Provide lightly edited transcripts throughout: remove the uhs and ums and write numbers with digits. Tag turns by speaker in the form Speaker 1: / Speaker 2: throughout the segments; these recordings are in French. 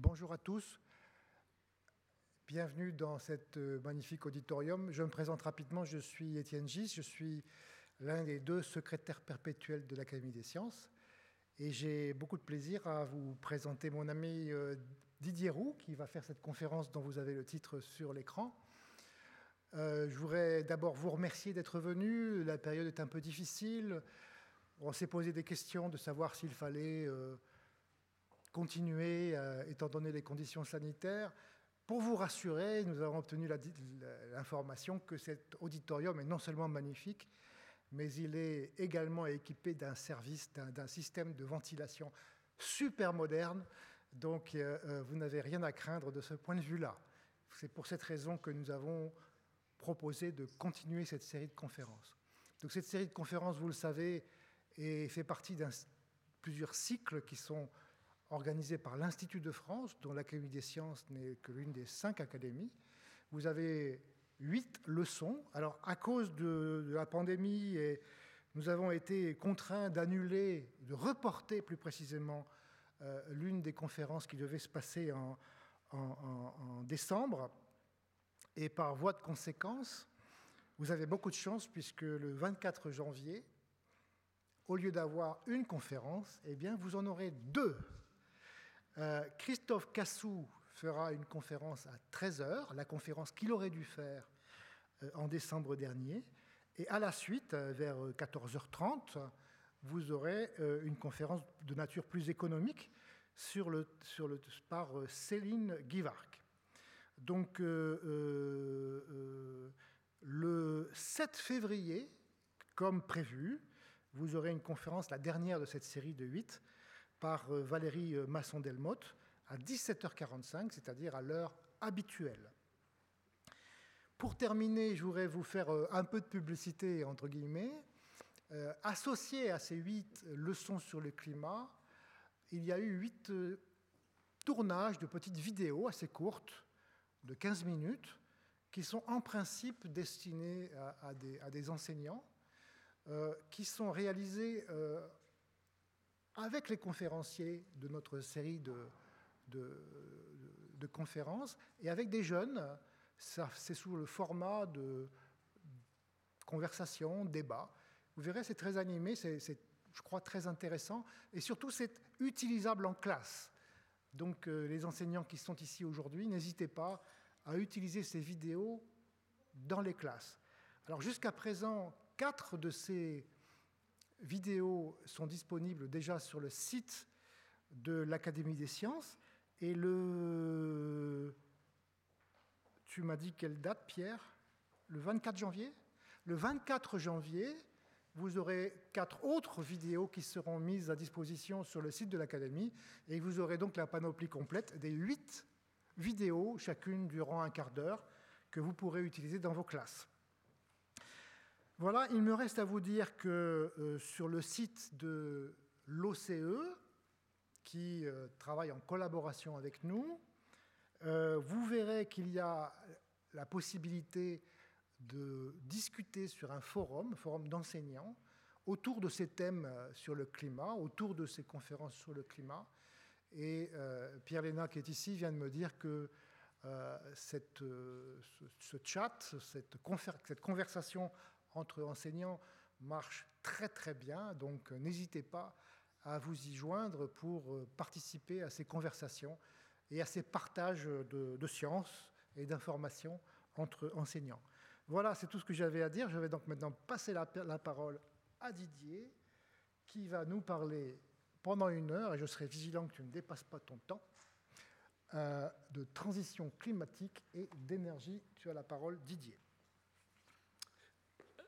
Speaker 1: Bonjour à tous, bienvenue dans cet magnifique auditorium. Je me présente rapidement, je suis Étienne Gis, je suis l'un des deux secrétaires perpétuels de l'Académie des sciences et j'ai beaucoup de plaisir à vous présenter mon ami Didier Roux qui va faire cette conférence dont vous avez le titre sur l'écran. Je voudrais d'abord vous remercier d'être venu, la période est un peu difficile, on s'est posé des questions de savoir s'il fallait continuer, étant donné les conditions sanitaires. Pour vous rassurer, nous avons obtenu l'information que cet auditorium est non seulement magnifique, mais il est également équipé d'un système de ventilation super moderne. Donc, vous n'avez rien à craindre de ce point de vue-là. C'est pour cette raison que nous avons proposé de continuer cette série de conférences. Donc, cette série de conférences, vous le savez, fait partie de plusieurs cycles qui sont organisé par l'Institut de France, dont l'Académie des sciences n'est que l'une des 5 académies. Vous avez 8 leçons. Alors, à cause de la pandémie, nous avons été contraints d'annuler, de reporter plus précisément, l'une des conférences qui devait se passer en décembre. Et par voie de conséquence, vous avez beaucoup de chance puisque le 24 janvier, au lieu d'avoir une conférence, eh bien, vous en aurez 2. Christophe Cassou fera une conférence à 13h, la conférence qu'il aurait dû faire en décembre dernier. Et à la suite, vers 14h30, vous aurez une conférence de nature plus économique par Céline Guivarc. Donc, le 7 février, comme prévu, vous aurez une conférence, la dernière de cette série de 8, par Valérie Masson-Delmotte à 17h45, c'est-à-dire à l'heure habituelle. Pour terminer, je voudrais vous faire un peu de publicité, entre guillemets. Associé à ces 8 leçons sur le climat, il y a eu 8 tournages de petites vidéos assez courtes, de 15 minutes, qui sont en principe destinées à des enseignants, qui sont réalisés avec les conférenciers de notre série de conférences et avec des jeunes. C'est sous le format de conversation, débat. Vous verrez, c'est très animé, c'est, je crois, très intéressant. Et surtout, c'est utilisable en classe. Donc, les enseignants qui sont ici aujourd'hui, n'hésitez pas à utiliser ces vidéos dans les classes. Alors, jusqu'à présent, 4 de ces vidéos sont disponibles déjà sur le site de l'Académie des sciences. Et tu m'as dit quelle date, Pierre? Le 24 janvier? Le 24 janvier, vous aurez 4 autres vidéos qui seront mises à disposition sur le site de l'Académie. Et vous aurez donc la panoplie complète des 8 vidéos, chacune durant un quart d'heure, que vous pourrez utiliser dans vos classes. Voilà, il me reste à vous dire que sur le site de l'OCE, qui travaille en collaboration avec nous, vous verrez qu'il y a la possibilité de discuter sur un forum d'enseignants, autour de ces thèmes sur le climat, autour de ces conférences sur le climat. Et Pierre Léna, qui est ici, vient de me dire que ce chat, cette conversation entre enseignants marche très très bien, donc n'hésitez pas à vous y joindre pour participer à ces conversations et à ces partages de sciences et d'informations entre enseignants. Voilà, c'est tout ce que j'avais à dire. Je vais donc maintenant passer la parole à Didier, qui va nous parler pendant 1 heure, et je serai vigilant que tu ne dépasses pas ton temps, de transition climatique et d'énergie. Tu as la parole, Didier.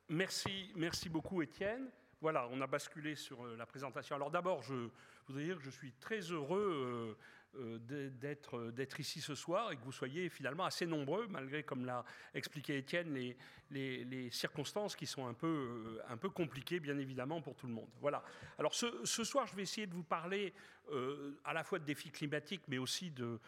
Speaker 2: Merci beaucoup, Étienne. Voilà, on a basculé sur la présentation. Alors d'abord, je voudrais dire que je suis très heureux d'être ici ce soir et que vous soyez finalement assez nombreux, malgré, comme l'a expliqué Étienne, les circonstances qui sont un peu compliquées, bien évidemment, pour tout le monde. Voilà. Alors ce soir, je vais essayer de vous parler à la fois de défis climatiques, mais aussi de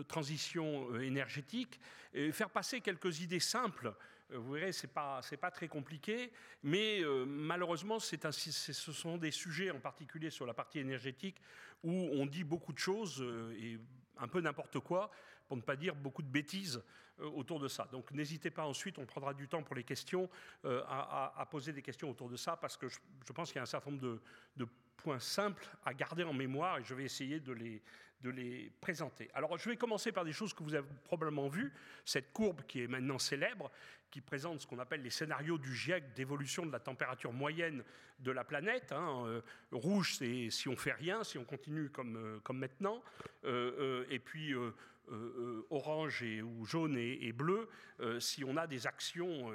Speaker 2: transition énergétique, et faire passer quelques idées simples. Vous verrez, c'est pas très compliqué, mais malheureusement, ce sont des sujets, en particulier sur la partie énergétique, où on dit beaucoup de choses, et un peu n'importe quoi, pour ne pas dire beaucoup de bêtises autour de ça. Donc n'hésitez pas ensuite, on prendra du temps pour les questions, à poser des questions autour de ça, parce que je pense qu'il y a un certain nombre de points simples à garder en mémoire, et je vais essayer de les présenter. Alors je vais commencer par des choses que vous avez probablement vues, cette courbe qui est maintenant célèbre, qui présente ce qu'on appelle les scénarios du GIEC d'évolution de la température moyenne de la planète. Rouge, c'est si on fait rien, si on continue comme maintenant, et puis orange ou jaune et bleu, si on a des actions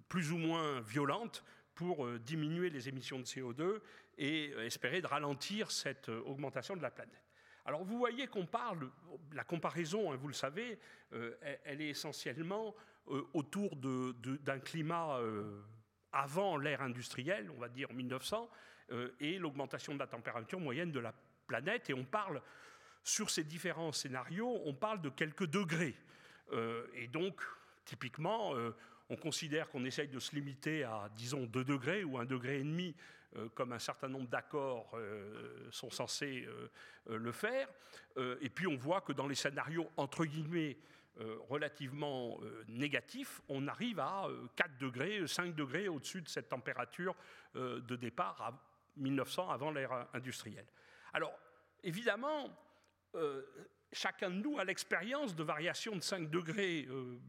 Speaker 2: plus ou moins violentes pour diminuer les émissions de CO2 et espérer de ralentir cette augmentation de la planète. Alors vous voyez qu'on parle, la comparaison, vous le savez, elle est essentiellement autour d'un climat avant l'ère industrielle, on va dire 1900, et l'augmentation de la température moyenne de la planète. Et on parle, sur ces différents scénarios, on parle de quelques degrés. Et donc, typiquement, on considère qu'on essaye de se limiter à, disons, 2 degrés ou 1,5 degré, comme un certain nombre d'accords sont censés le faire. Et puis on voit que dans les scénarios, entre guillemets, relativement négatifs, on arrive à 4 degrés, 5 degrés au-dessus de cette température de départ à 1900, avant l'ère industrielle. Alors, évidemment, chacun de nous a l'expérience de variations de 5 degrés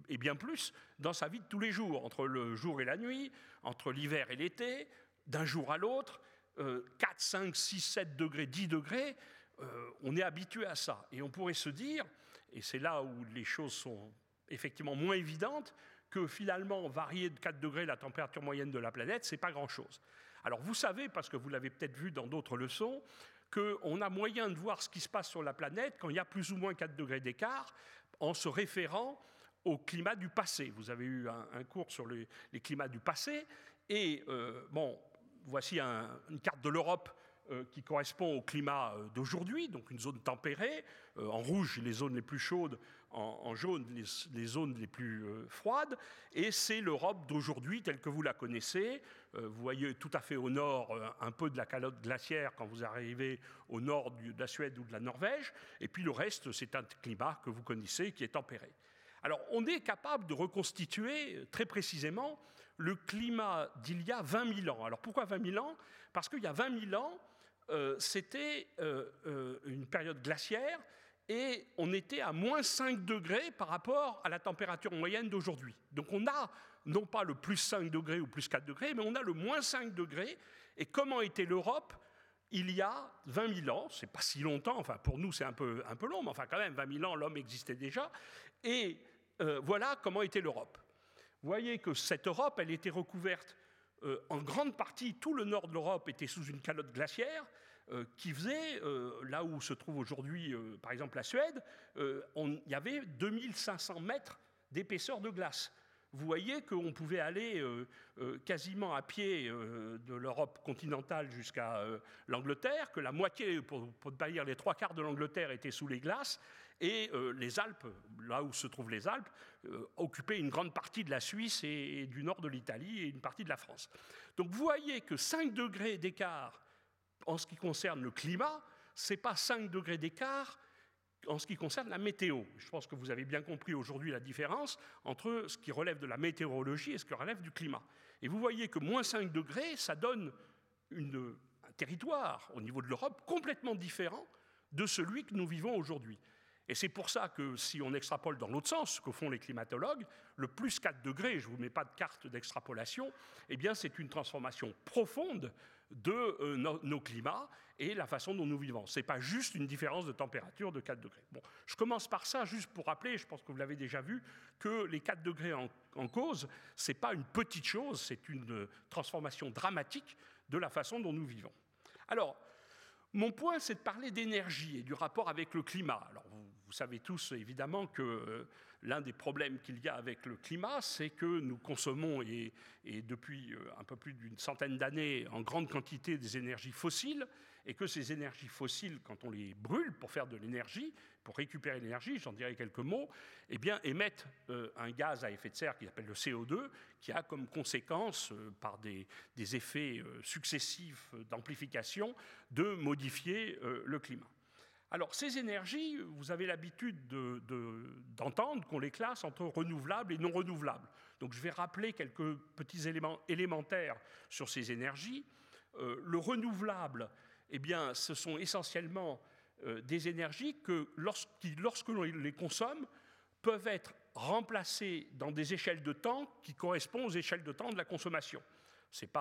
Speaker 2: et bien plus dans sa vie de tous les jours, entre le jour et la nuit, entre l'hiver et l'été, d'un jour à l'autre, 4, 5, 6, 7 degrés, 10 degrés, on est habitué à ça. Et on pourrait se dire, et c'est là où les choses sont effectivement moins évidentes, que finalement, varier de 4 degrés la température moyenne de la planète, c'est pas grand-chose. Alors vous savez, parce que vous l'avez peut-être vu dans d'autres leçons, qu'on a moyen de voir ce qui se passe sur la planète quand il y a plus ou moins 4 degrés d'écart, en se référant au climat du passé. Vous avez eu un cours sur les climats du passé, et voici une carte de l'Europe qui correspond au climat d'aujourd'hui, donc une zone tempérée, en rouge les zones les plus chaudes, en jaune les zones les plus froides, et c'est l'Europe d'aujourd'hui telle que vous la connaissez. Vous voyez tout à fait au nord un peu de la calotte glaciaire quand vous arrivez au nord de la Suède ou de la Norvège, et puis le reste c'est un climat que vous connaissez qui est tempéré. Alors on est capable de reconstituer très précisément le climat d'il y a 20 000 ans. Alors pourquoi 20 000 ans ? Parce qu'il y a 20 000 ans, c'était une période glaciaire et on était à moins 5 degrés par rapport à la température moyenne d'aujourd'hui. Donc on a non pas le plus 5 degrés ou plus 4 degrés, mais on a le moins 5 degrés. Et comment était l'Europe il y a 20 000 ans ? C'est pas si longtemps, enfin pour nous c'est un peu long, mais enfin quand même 20 000 ans, l'homme existait déjà. Et voilà comment était l'Europe. Vous voyez que cette Europe, elle était recouverte en grande partie, tout le nord de l'Europe était sous une calotte glaciaire qui faisait, là où se trouve aujourd'hui, par exemple, la Suède, il y avait 2500 mètres d'épaisseur de glace. Vous voyez qu'on pouvait aller quasiment à pied de l'Europe continentale jusqu'à l'Angleterre, que la moitié, pour ne pas dire les 3/4 de l'Angleterre, était sous les glaces, et les Alpes, là où se trouvent les Alpes, occupaient une grande partie de la Suisse et du nord de l'Italie et une partie de la France. Donc vous voyez que 5 degrés d'écart en ce qui concerne le climat, ce n'est pas 5 degrés d'écart en ce qui concerne la météo. Je pense que vous avez bien compris aujourd'hui la différence entre ce qui relève de la météorologie et ce qui relève du climat. Et vous voyez que moins 5 degrés, ça donne un territoire au niveau de l'Europe complètement différent de celui que nous vivons aujourd'hui. Et c'est pour ça que si on extrapole dans l'autre sens, ce que font les climatologues, le plus 4 degrés, je ne vous mets pas de carte d'extrapolation, eh bien c'est une transformation profonde de nos climats et la façon dont nous vivons. Ce n'est pas juste une différence de température de 4 degrés. Bon, je commence par ça juste pour rappeler, je pense que vous l'avez déjà vu, que les 4 degrés en cause, ce n'est pas une petite chose, c'est une transformation dramatique de la façon dont nous vivons. Alors, mon point, c'est de parler d'énergie et du rapport avec le climat. Alors, vous savez tous, évidemment, que l'un des problèmes qu'il y a avec le climat, c'est que nous consommons, et depuis un peu plus d'une centaine d'années, en grande quantité des énergies fossiles, et que ces énergies fossiles, quand on les brûle pour faire de l'énergie, pour récupérer l'énergie, j'en dirai quelques mots, eh bien, émettent un gaz à effet de serre qui s'appelle le CO2, qui a comme conséquence, par des effets successifs d'amplification, de modifier le climat. Alors, ces énergies, vous avez l'habitude d'entendre qu'on les classe entre renouvelables et non renouvelables. Donc, je vais rappeler quelques petits éléments élémentaires sur ces énergies. Le renouvelable, eh bien, ce sont essentiellement des énergies qui, lorsque l'on les consomme, peuvent être remplacées dans des échelles de temps qui correspondent aux échelles de temps de la consommation. C'est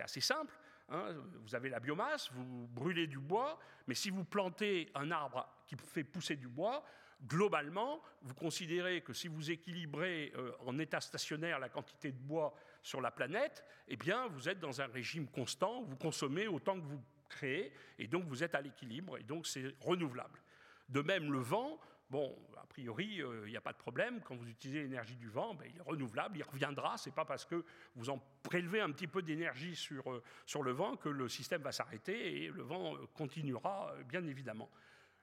Speaker 2: assez simple. Hein, vous avez la biomasse, vous brûlez du bois, mais si vous plantez un arbre qui fait pousser du bois, globalement, vous considérez que si vous équilibrez en état stationnaire la quantité de bois sur la planète, eh bien, vous êtes dans un régime constant, vous consommez autant que vous créez, et donc vous êtes à l'équilibre, et donc c'est renouvelable. De même, le vent, bon, a priori, il n'y a pas de problème. Quand vous utilisez l'énergie du vent, il est renouvelable, il reviendra. Ce n'est pas parce que vous en prélevez un petit peu d'énergie sur le vent que le système va s'arrêter et le vent continuera, bien évidemment.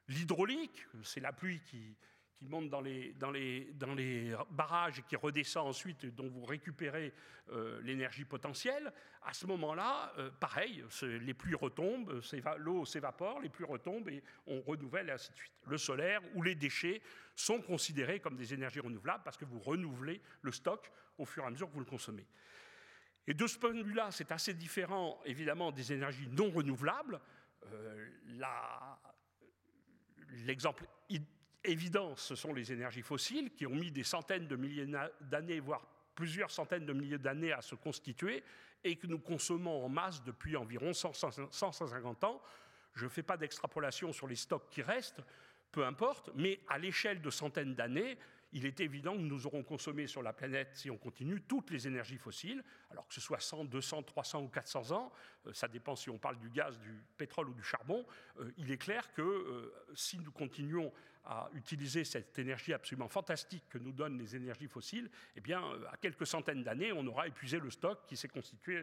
Speaker 2: L'hydraulique, c'est la pluie qui monte dans les barrages et qui redescend ensuite, dont vous récupérez l'énergie potentielle. À ce moment-là, pareil, les pluies retombent, l'eau s'évapore, les pluies retombent et on renouvelle et ainsi de suite. Le solaire ou les déchets sont considérés comme des énergies renouvelables parce que vous renouvelez le stock au fur et à mesure que vous le consommez. Et de ce point de vue-là, c'est assez différent, évidemment, des énergies non renouvelables. L'exemple évident, ce sont les énergies fossiles qui ont mis des centaines de milliers d'années, voire plusieurs centaines de milliers d'années à se constituer et que nous consommons en masse depuis environ 150 ans. Je ne fais pas d'extrapolation sur les stocks qui restent, peu importe, mais à l'échelle de centaines d'années, il est évident que nous aurons consommé sur la planète, si on continue, toutes les énergies fossiles, alors que ce soit 100, 200, 300 ou 400 ans, ça dépend si on parle du gaz, du pétrole ou du charbon, il est clair que si nous continuons à utiliser cette énergie absolument fantastique que nous donnent les énergies fossiles, eh bien, à quelques centaines d'années, on aura épuisé le stock qui s'est constitué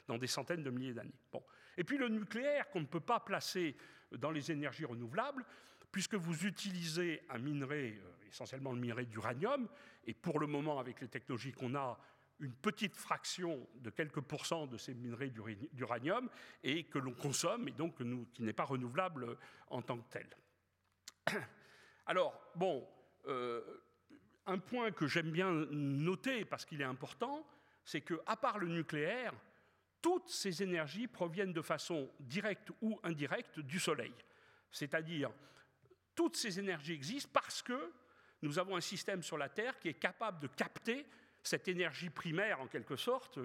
Speaker 2: dans des centaines de milliers d'années. Bon. Et puis le nucléaire, qu'on ne peut pas placer dans les énergies renouvelables, puisque vous utilisez un minerai, essentiellement le minerai d'uranium, et pour le moment, avec les technologies qu'on a, une petite fraction de quelques pourcents de ces minerais d'uranium, et que l'on consomme, et donc qui n'est pas renouvelable en tant que tel. Alors, bon, un point que j'aime bien noter, parce qu'il est important, c'est qu'à part le nucléaire, toutes ces énergies proviennent de façon directe ou indirecte du Soleil. C'est-à-dire, toutes ces énergies existent parce que nous avons un système sur la Terre qui est capable de capter cette énergie primaire, en quelque sorte,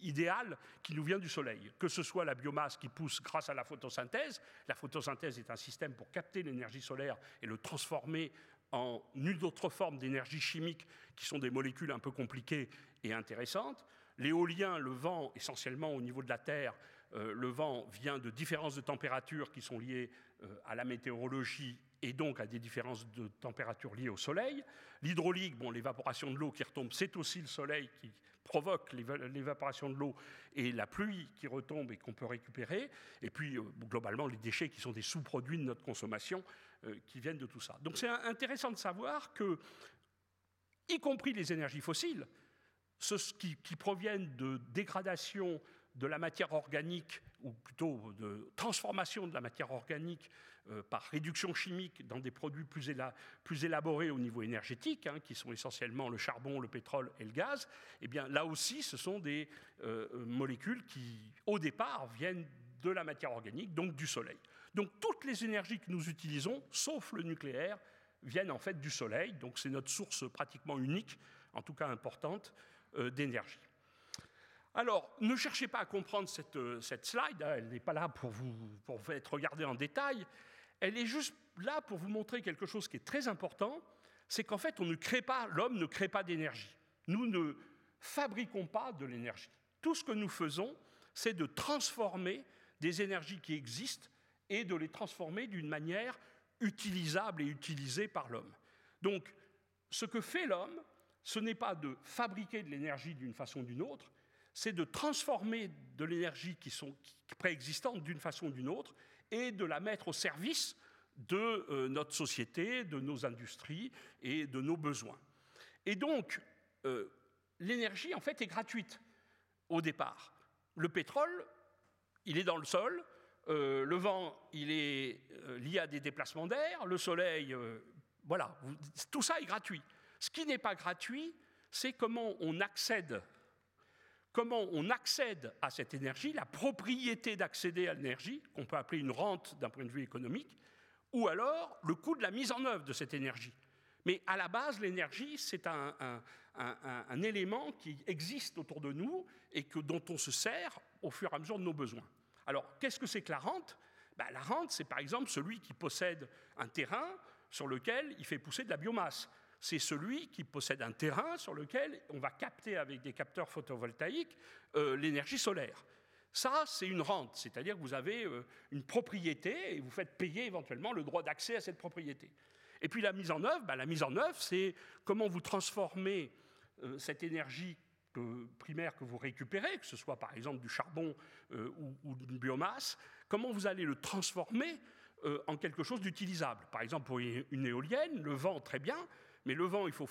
Speaker 2: idéale, qui nous vient du Soleil. Que ce soit la biomasse qui pousse grâce à la photosynthèse est un système pour capter l'énergie solaire et le transformer en une autre forme d'énergie chimique, qui sont des molécules un peu compliquées et intéressantes. L'éolien, le vent, essentiellement au niveau de la Terre, le vent vient de différences de température qui sont liées à la météorologie et donc à des différences de température liées au soleil. L'hydraulique, bon, l'évaporation de l'eau qui retombe, c'est aussi le soleil qui provoque l'évaporation de l'eau et la pluie qui retombe et qu'on peut récupérer. Et puis, globalement, les déchets qui sont des sous-produits de notre consommation qui viennent de tout ça. Donc c'est intéressant de savoir que, y compris les énergies fossiles, ceux qui proviennent de dégradation de la matière organique, ou plutôt de transformation de la matière organique par réduction chimique dans des produits plus élaborés au niveau énergétique, qui sont essentiellement le charbon, le pétrole et le gaz, eh bien là aussi, ce sont des molécules qui, au départ, viennent de la matière organique, donc du soleil. Donc toutes les énergies que nous utilisons, sauf le nucléaire, viennent en fait du soleil, donc c'est notre source pratiquement unique, en tout cas importante, d'énergie. Alors, ne cherchez pas à comprendre cette slide, elle n'est pas là pour être regardée en détail, elle est juste là pour vous montrer quelque chose qui est très important, c'est qu'en fait, l'homme ne crée pas d'énergie. Nous ne fabriquons pas de l'énergie. Tout ce que nous faisons, c'est de transformer des énergies qui existent et de les transformer d'une manière utilisable et utilisée par l'homme. Donc, ce que fait l'homme, ce n'est pas de fabriquer de l'énergie d'une façon ou d'une autre, c'est de transformer de l'énergie qui est préexistante d'une façon ou d'une autre et de la mettre au service de notre société, de nos industries et de nos besoins. Et donc, l'énergie, en fait, est gratuite au départ. Le pétrole, il est dans le sol, Le vent, il est lié à des déplacements d'air. Le soleil, voilà, tout ça est gratuit. Ce qui n'est pas gratuit, c'est comment on accède à cette énergie, la propriété d'accéder à l'énergie, qu'on peut appeler une rente d'un point de vue économique, ou alors le coût de la mise en œuvre de cette énergie. Mais à la base, l'énergie, c'est un élément qui existe autour de nous et dont on se sert au fur et à mesure de nos besoins. Alors, qu'est-ce que c'est que la rente ? La rente, c'est par exemple celui qui possède un terrain sur lequel il fait pousser de la biomasse. C'est celui qui possède un terrain sur lequel on va capter avec des capteurs photovoltaïques l'énergie solaire. Ça, c'est une rente, c'est-à-dire que vous avez une propriété et vous faites payer éventuellement le droit d'accès à cette propriété. Et puis la mise en œuvre, c'est comment vous transformez cette énergie primaire que vous récupérez, que ce soit par exemple du charbon ou d'une biomasse, comment vous allez le transformer en quelque chose d'utilisable. Par exemple, pour une éolienne, le vent, très bien, mais le vent, il faut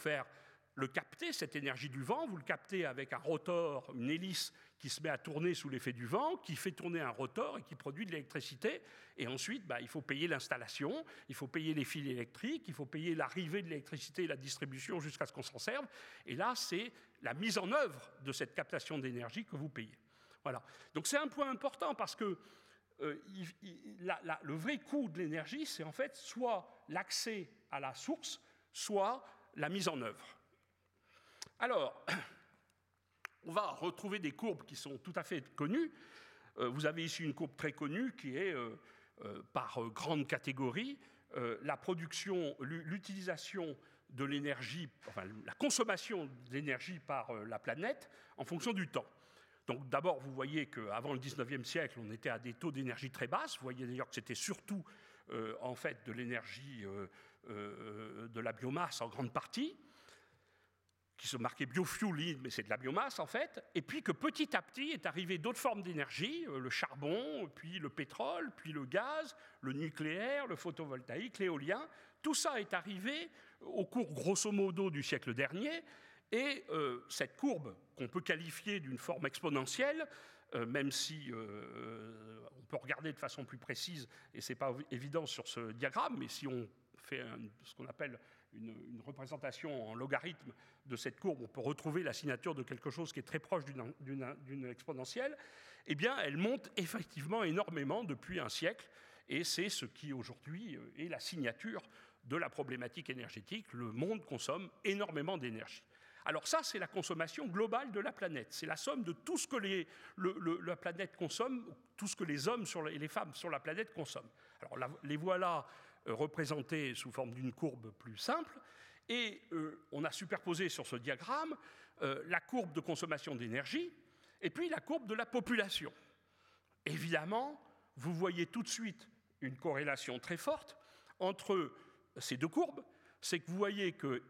Speaker 2: le capter, cette énergie du vent, vous le captez avec un rotor, une hélice qui se met à tourner sous l'effet du vent, qui fait tourner un rotor et qui produit de l'électricité. Et ensuite, il faut payer l'installation, il faut payer les fils électriques, il faut payer l'arrivée de l'électricité et la distribution jusqu'à ce qu'on s'en serve. Et là, c'est la mise en œuvre de cette captation d'énergie que vous payez. Voilà. Donc c'est un point important parce que le vrai coût de l'énergie, c'est en fait soit l'accès à la source, soit la mise en œuvre. Alors, on va retrouver des courbes qui sont tout à fait connues. Vous avez ici une courbe très connue qui est, par grande catégorie, la production, l'utilisation de l'énergie, enfin la consommation d'énergie par la planète en fonction du temps. Donc d'abord, vous voyez qu'avant le 19e siècle, on était à des taux d'énergie très basses. Vous voyez d'ailleurs que c'était surtout en fait de l'énergie de la biomasse en grande partie, qui se marquait biofuel, mais c'est de la biomasse en fait, et puis que petit à petit est arrivé d'autres formes d'énergie, le charbon, puis le pétrole, puis le gaz, le nucléaire, le photovoltaïque, l'éolien. Tout ça est arrivé au cours grosso modo du siècle dernier, et cette courbe qu'on peut qualifier d'une forme exponentielle, même si on peut regarder de façon plus précise, et ce n'est pas évident sur ce diagramme, mais si on fait ce qu'on appelle une représentation en logarithme de cette courbe, on peut retrouver la signature de quelque chose qui est très proche d'une exponentielle, eh bien, elle monte effectivement énormément depuis un siècle, et c'est ce qui aujourd'hui est la signature de la problématique énergétique. Le monde consomme énormément d'énergie. Alors ça, c'est la consommation globale de la planète. C'est la somme de tout ce que la planète consomme, tout ce que les hommes et les femmes sur la planète consomment. Alors les voilà représentés sous forme d'une courbe plus simple, et on a superposé sur ce diagramme la courbe de consommation d'énergie et puis la courbe de la population. Évidemment, vous voyez tout de suite une corrélation très forte entre ces deux courbes, c'est que vous voyez que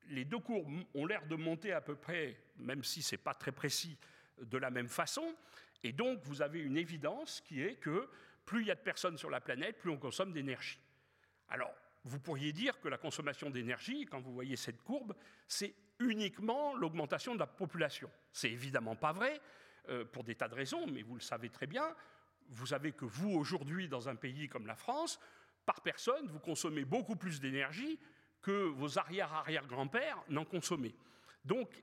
Speaker 2: les deux courbes ont l'air de monter à peu près, même si ce n'est pas très précis, de la même façon, et donc vous avez une évidence qui est que plus il y a de personnes sur la planète, plus on consomme d'énergie. Alors, vous pourriez dire que la consommation d'énergie, quand vous voyez cette courbe, c'est uniquement l'augmentation de la population. C'est évidemment pas vrai, pour des tas de raisons, mais vous le savez très bien. Vous savez que vous, aujourd'hui, dans un pays comme la France, par personne, vous consommez beaucoup plus d'énergie que vos arrière-arrière-grands-pères n'en consommaient. Donc,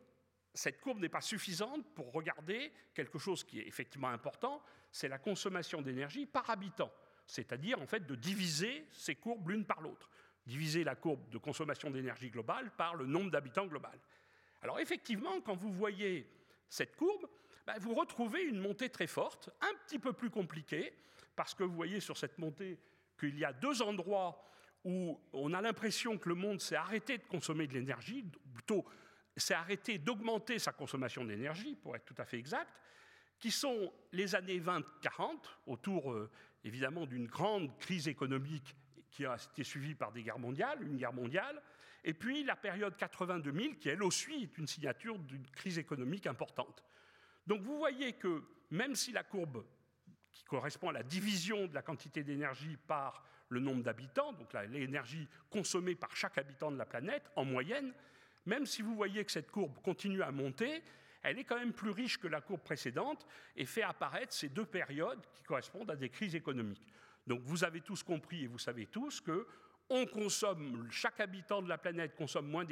Speaker 2: cette courbe n'est pas suffisante pour regarder quelque chose qui est effectivement important, c'est la consommation d'énergie par habitant. C'est-à-dire, en fait, de diviser ces courbes l'une par l'autre. Diviser la courbe de consommation d'énergie globale par le nombre d'habitants global. Alors, effectivement, quand vous voyez cette courbe, vous retrouvez une montée très forte, un petit peu plus compliquée, parce que vous voyez sur cette montée qu'il y a deux endroits où on a l'impression que le monde s'est arrêté de consommer de l'énergie, plutôt s'est arrêté d'augmenter sa consommation d'énergie, pour être tout à fait exact, qui sont les années 20-40, autour évidemment d'une grande crise économique qui a été suivie par des guerres mondiales, une guerre mondiale, et puis la période 80-2000, qui elle aussi est une signature d'une crise économique importante. Donc vous voyez que même si la courbe qui correspond à la division de la quantité d'énergie par le nombre d'habitants, donc l'énergie consommée par chaque habitant de la planète, en moyenne, même si vous voyez que cette courbe continue à monter, elle est quand même plus riche que la courbe précédente et fait apparaître ces deux périodes qui correspondent à des crises économiques. Donc vous avez tous compris et vous savez tous que chaque habitant de la planète consomme moins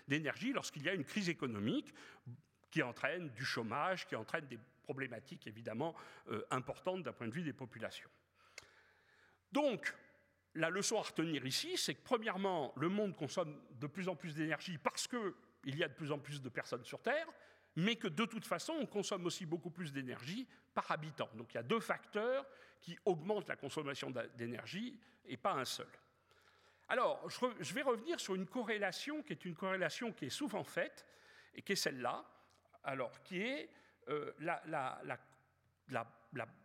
Speaker 2: d'énergie lorsqu'il y a une crise économique qui entraîne du chômage, qui entraîne des problématiques évidemment importantes d'un point de vue des populations. Donc, la leçon à retenir ici, c'est que premièrement, le monde consomme de plus en plus d'énergie parce qu'il y a de plus en plus de personnes sur Terre, mais que de toute façon, on consomme aussi beaucoup plus d'énergie par habitant. Donc il y a deux facteurs qui augmentent la consommation d'énergie et pas un seul. Alors, je vais revenir sur une corrélation qui est souvent faite, et qui est celle-là, alors qui est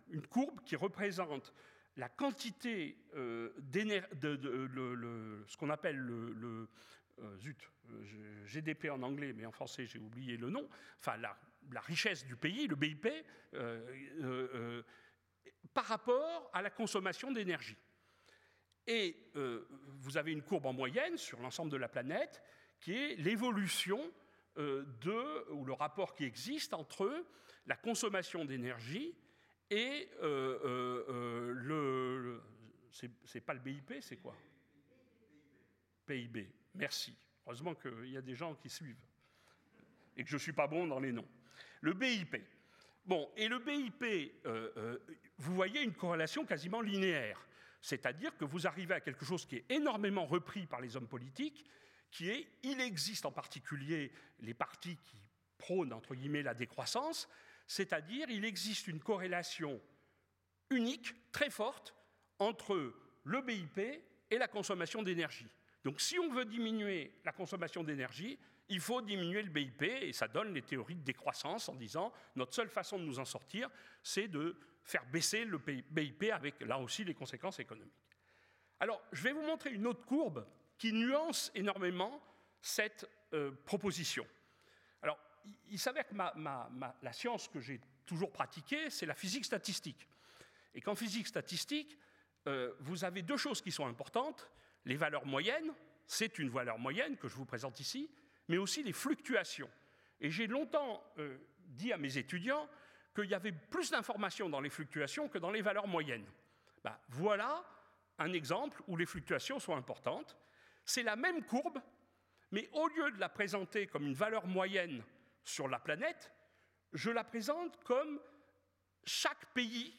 Speaker 2: une courbe qui représente la quantité ce qu'on appelle GDP en anglais, mais en français j'ai oublié le nom, enfin la richesse du pays, le BIP, par rapport à la consommation d'énergie. Et vous avez une courbe en moyenne sur l'ensemble de la planète qui est l'évolution ou le rapport qui existe entre la consommation d'énergie et c'est pas le BIP, c'est quoi ? PIB, merci. Heureusement qu'il y a des gens qui suivent et que je ne suis pas bon dans les noms. Le BIP. Bon, et le BIP, vous voyez une corrélation quasiment linéaire. C'est-à-dire que vous arrivez à quelque chose qui est énormément repris par les hommes politiques, il existe en particulier les partis qui prônent, entre guillemets, la décroissance, c'est-à-dire il existe une corrélation unique, très forte, entre le BIP et la consommation d'énergie. Donc si on veut diminuer la consommation d'énergie, il faut diminuer le BIP, et ça donne les théories de décroissance en disant notre seule façon de nous en sortir, c'est de faire baisser le BIP avec, là aussi, les conséquences économiques. Alors, je vais vous montrer une autre courbe qui nuance énormément cette proposition. Alors, il s'avère que la science que j'ai toujours pratiquée, c'est la physique statistique. Et qu'en physique statistique, vous avez deux choses qui sont importantes. Les valeurs moyennes, c'est une valeur moyenne que je vous présente ici, mais aussi les fluctuations. Et j'ai longtemps dit à mes étudiants qu'il y avait plus d'informations dans les fluctuations que dans les valeurs moyennes. Voilà un exemple où les fluctuations sont importantes. C'est la même courbe, mais au lieu de la présenter comme une valeur moyenne sur la planète, je la présente comme chaque pays,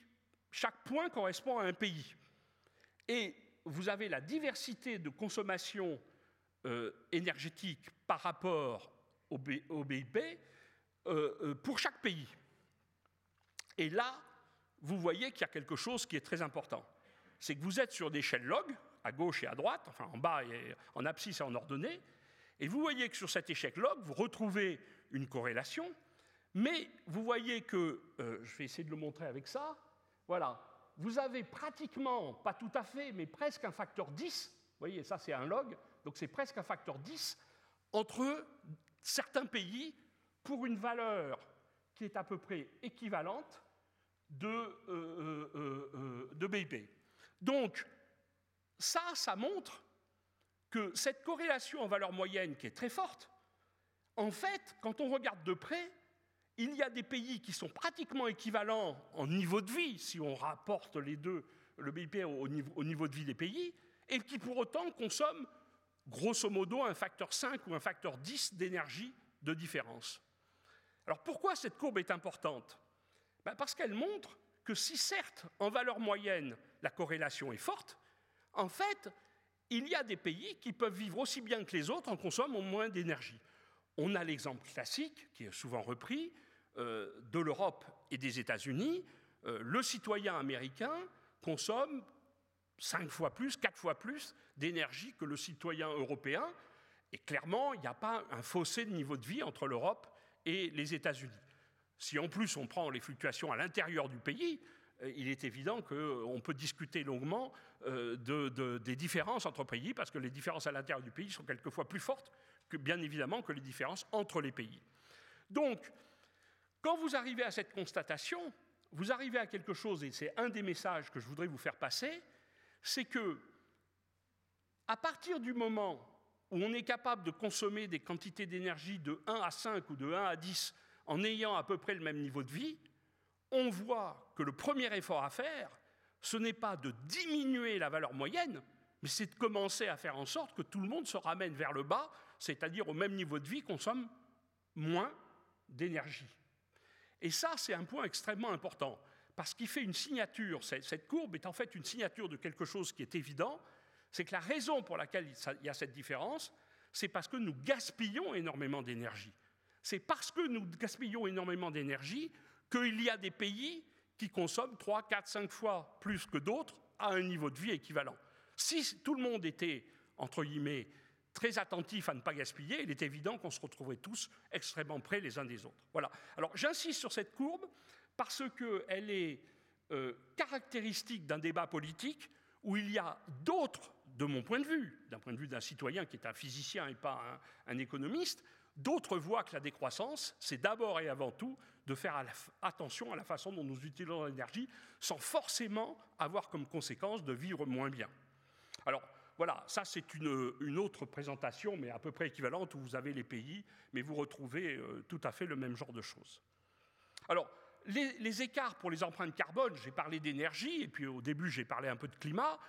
Speaker 2: chaque point correspond à un pays. Et vous avez la diversité de consommation énergétique par rapport au BIP pour chaque pays. Et là, vous voyez qu'il y a quelque chose qui est très important. C'est que vous êtes sur des échelles log, à gauche et à droite, enfin en bas et en abscisse et en ordonnée, et vous voyez que sur cette échelle log, vous retrouvez une corrélation, mais vous voyez que, je vais essayer de le montrer avec ça, voilà, vous avez pratiquement, pas tout à fait, mais presque un facteur 10, vous voyez, ça c'est un log, donc c'est presque un facteur 10 entre certains pays pour une valeur qui est à peu près équivalente de BIP. Donc, ça montre que cette corrélation en valeur moyenne qui est très forte, en fait, quand on regarde de près, il y a des pays qui sont pratiquement équivalents en niveau de vie, si on rapporte les deux, le BIP au niveau de vie des pays, et qui pour autant consomment grosso modo un facteur 5 ou un facteur 10 d'énergie de différence. Alors pourquoi cette courbe est importante ? Parce qu'elle montre que si certes, en valeur moyenne, la corrélation est forte, en fait, il y a des pays qui peuvent vivre aussi bien que les autres en consommant moins d'énergie. On a l'exemple classique, qui est souvent repris, de l'Europe et des États-Unis. Le citoyen américain consomme 5 fois plus, 4 fois plus d'énergie que le citoyen européen. Et clairement, il n'y a pas un fossé de niveau de vie entre l'Europe et les États-Unis. Si en plus on prend les fluctuations à l'intérieur du pays, il est évident qu'on peut discuter longuement des différences entre pays, parce que les différences à l'intérieur du pays sont quelquefois plus fortes que, bien évidemment, que les différences entre les pays. Donc, quand vous arrivez à cette constatation, vous arrivez à quelque chose, et c'est un des messages que je voudrais vous faire passer, c'est que, à partir du moment où on est capable de consommer des quantités d'énergie de 1 à 5 ou de 1 à 10 en ayant à peu près le même niveau de vie, on voit que le premier effort à faire, ce n'est pas de diminuer la valeur moyenne, mais c'est de commencer à faire en sorte que tout le monde se ramène vers le bas, c'est-à-dire au même niveau de vie, consomme moins d'énergie. Et ça, c'est un point extrêmement important, parce qu'il fait une signature, cette courbe est en fait une signature de quelque chose qui est évident, c'est que la raison pour laquelle il y a cette différence, c'est parce que nous gaspillons énormément d'énergie. C'est parce que nous gaspillons énormément d'énergie qu'il y a des pays qui consomment 3, 4, 5 fois plus que d'autres à un niveau de vie équivalent. Si tout le monde était, entre guillemets, très attentif à ne pas gaspiller, il est évident qu'on se retrouverait tous extrêmement près les uns des autres. Voilà. Alors j'insiste sur cette courbe parce qu'elle est caractéristique d'un débat politique où il y a d'autres, de mon point de vue, d'un point de vue d'un citoyen qui est un physicien et pas un économiste, d'autres voient que la décroissance, c'est d'abord et avant tout de faire attention à la façon dont nous utilisons l'énergie sans forcément avoir comme conséquence de vivre moins bien. Alors, voilà, ça c'est une autre présentation, mais à peu près équivalente, où vous avez les pays, mais vous retrouvez tout à fait le même genre de choses. Alors, les écarts pour les empreintes carbone, j'ai parlé d'énergie, et puis au début j'ai parlé un peu de climat.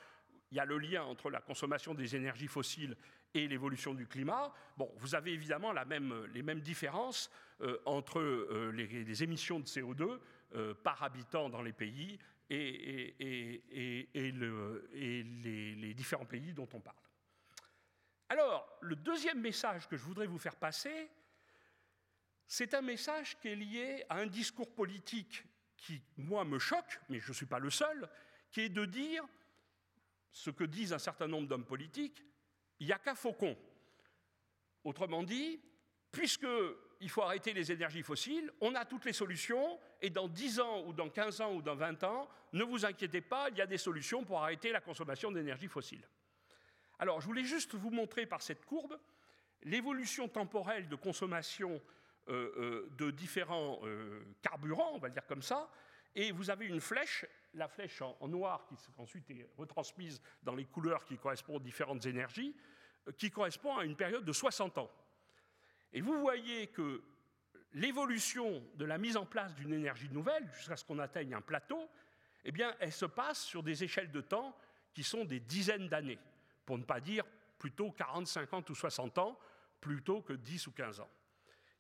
Speaker 2: Il y a le lien entre la consommation des énergies fossiles et l'évolution du climat. Bon, vous avez évidemment les mêmes différences entre les émissions de CO2 par habitant dans les pays et les différents pays dont on parle. Alors, le deuxième message que je voudrais vous faire passer, c'est un message qui est lié à un discours politique qui, moi, me choque, mais je ne suis pas le seul, qui est de dire ce que disent un certain nombre d'hommes politiques, il n'y a qu'à Faucon. Autrement dit, puisqu'il faut arrêter les énergies fossiles, on a toutes les solutions, et dans 10 ans, ou dans 15 ans, ou dans 20 ans, ne vous inquiétez pas, il y a des solutions pour arrêter la consommation d'énergie fossile. Alors, je voulais juste vous montrer par cette courbe l'évolution temporelle de consommation de différents carburants, on va le dire comme ça, et vous avez une flèche, la flèche en noir qui ensuite est retransmise dans les couleurs qui correspondent aux différentes énergies, qui correspond à une période de 60 ans. Et vous voyez que l'évolution de la mise en place d'une énergie nouvelle, jusqu'à ce qu'on atteigne un plateau, eh bien, elle se passe sur des échelles de temps qui sont des dizaines d'années, pour ne pas dire plutôt 40, 50 ou 60 ans, plutôt que 10 ou 15 ans.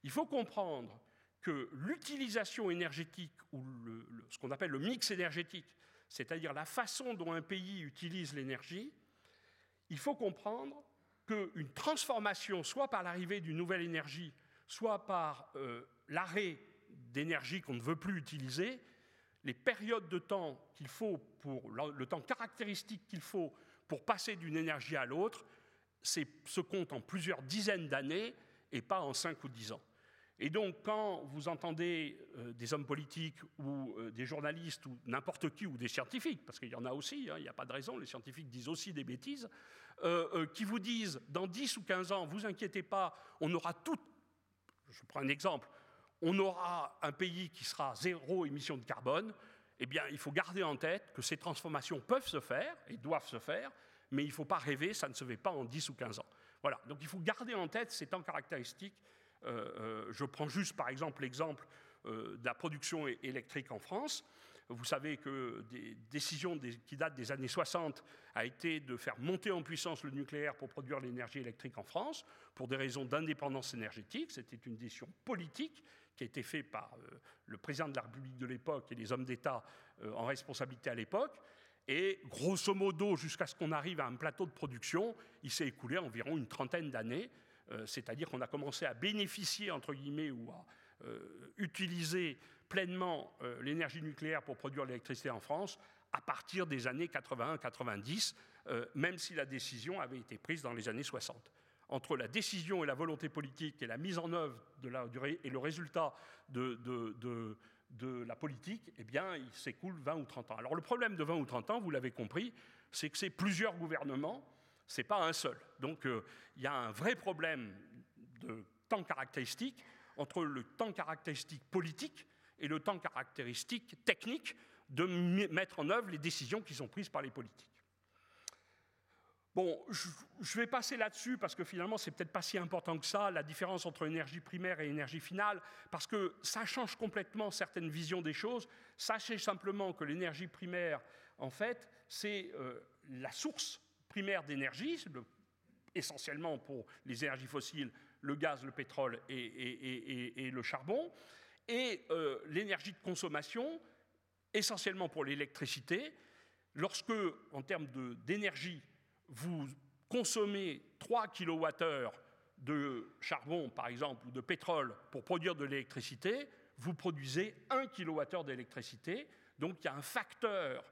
Speaker 2: Il faut comprendre que l'utilisation énergétique, ou ce qu'on appelle le mix énergétique, c'est-à-dire la façon dont un pays utilise l'énergie, il faut comprendre qu'une transformation, soit par l'arrivée d'une nouvelle énergie, soit par l'arrêt d'énergie qu'on ne veut plus utiliser, les périodes de temps qu'il faut, le temps caractéristique qu'il faut pour passer d'une énergie à l'autre, se compte en plusieurs dizaines d'années et pas en 5 ou 10 ans. Et donc, quand vous entendez des hommes politiques ou des journalistes ou n'importe qui, ou des scientifiques, parce qu'il y en a aussi, il n'y a pas de raison, les scientifiques disent aussi des bêtises, qui vous disent, dans 10 ou 15 ans, vous inquiétez pas, on aura tout, je prends un exemple, on aura un pays qui sera zéro émission de carbone, eh bien, il faut garder en tête que ces transformations peuvent se faire, et doivent se faire, mais il ne faut pas rêver, ça ne se fait pas en 10 ou 15 ans. Voilà, donc il faut garder en tête ces temps caractéristiques. Je prends juste par exemple l'exemple de la production électrique en France. Vous savez que des décisions qui datent des années 60 a été de faire monter en puissance le nucléaire pour produire l'énergie électrique en France, pour des raisons d'indépendance énergétique. C'était une décision politique qui a été faite par le président de la République de l'époque et les hommes d'État en responsabilité à l'époque. Et grosso modo, jusqu'à ce qu'on arrive à un plateau de production, il s'est écoulé environ une trentaine d'années. C'est-à-dire qu'on a commencé à bénéficier, entre guillemets, ou à utiliser pleinement l'énergie nucléaire pour produire l'électricité en France à partir des années 80-90, même si la décision avait été prise dans les années 60. Entre la décision et la volonté politique et la mise en œuvre et le résultat de la politique, eh bien, il s'écoule 20 ou 30 ans. Alors le problème de 20 ou 30 ans, vous l'avez compris, c'est que c'est plusieurs gouvernements, ce n'est pas un seul. Donc il y a un vrai problème de temps caractéristique entre le temps caractéristique politique et le temps caractéristique technique de mettre en œuvre les décisions qui sont prises par les politiques. Bon, je vais passer là-dessus parce que finalement, c'est peut-être pas si important que ça, la différence entre énergie primaire et énergie finale, parce que ça change complètement certaines visions des choses. Sachez simplement que l'énergie primaire, en fait, c'est la source primaire d'énergie, essentiellement pour les énergies fossiles, le gaz, le pétrole et le charbon, et l'énergie de consommation, essentiellement pour l'électricité. Lorsque, en termes d'énergie, vous consommez 3 kWh de charbon, par exemple, ou de pétrole pour produire de l'électricité, vous produisez 1 kWh d'électricité. Donc, il y a un facteur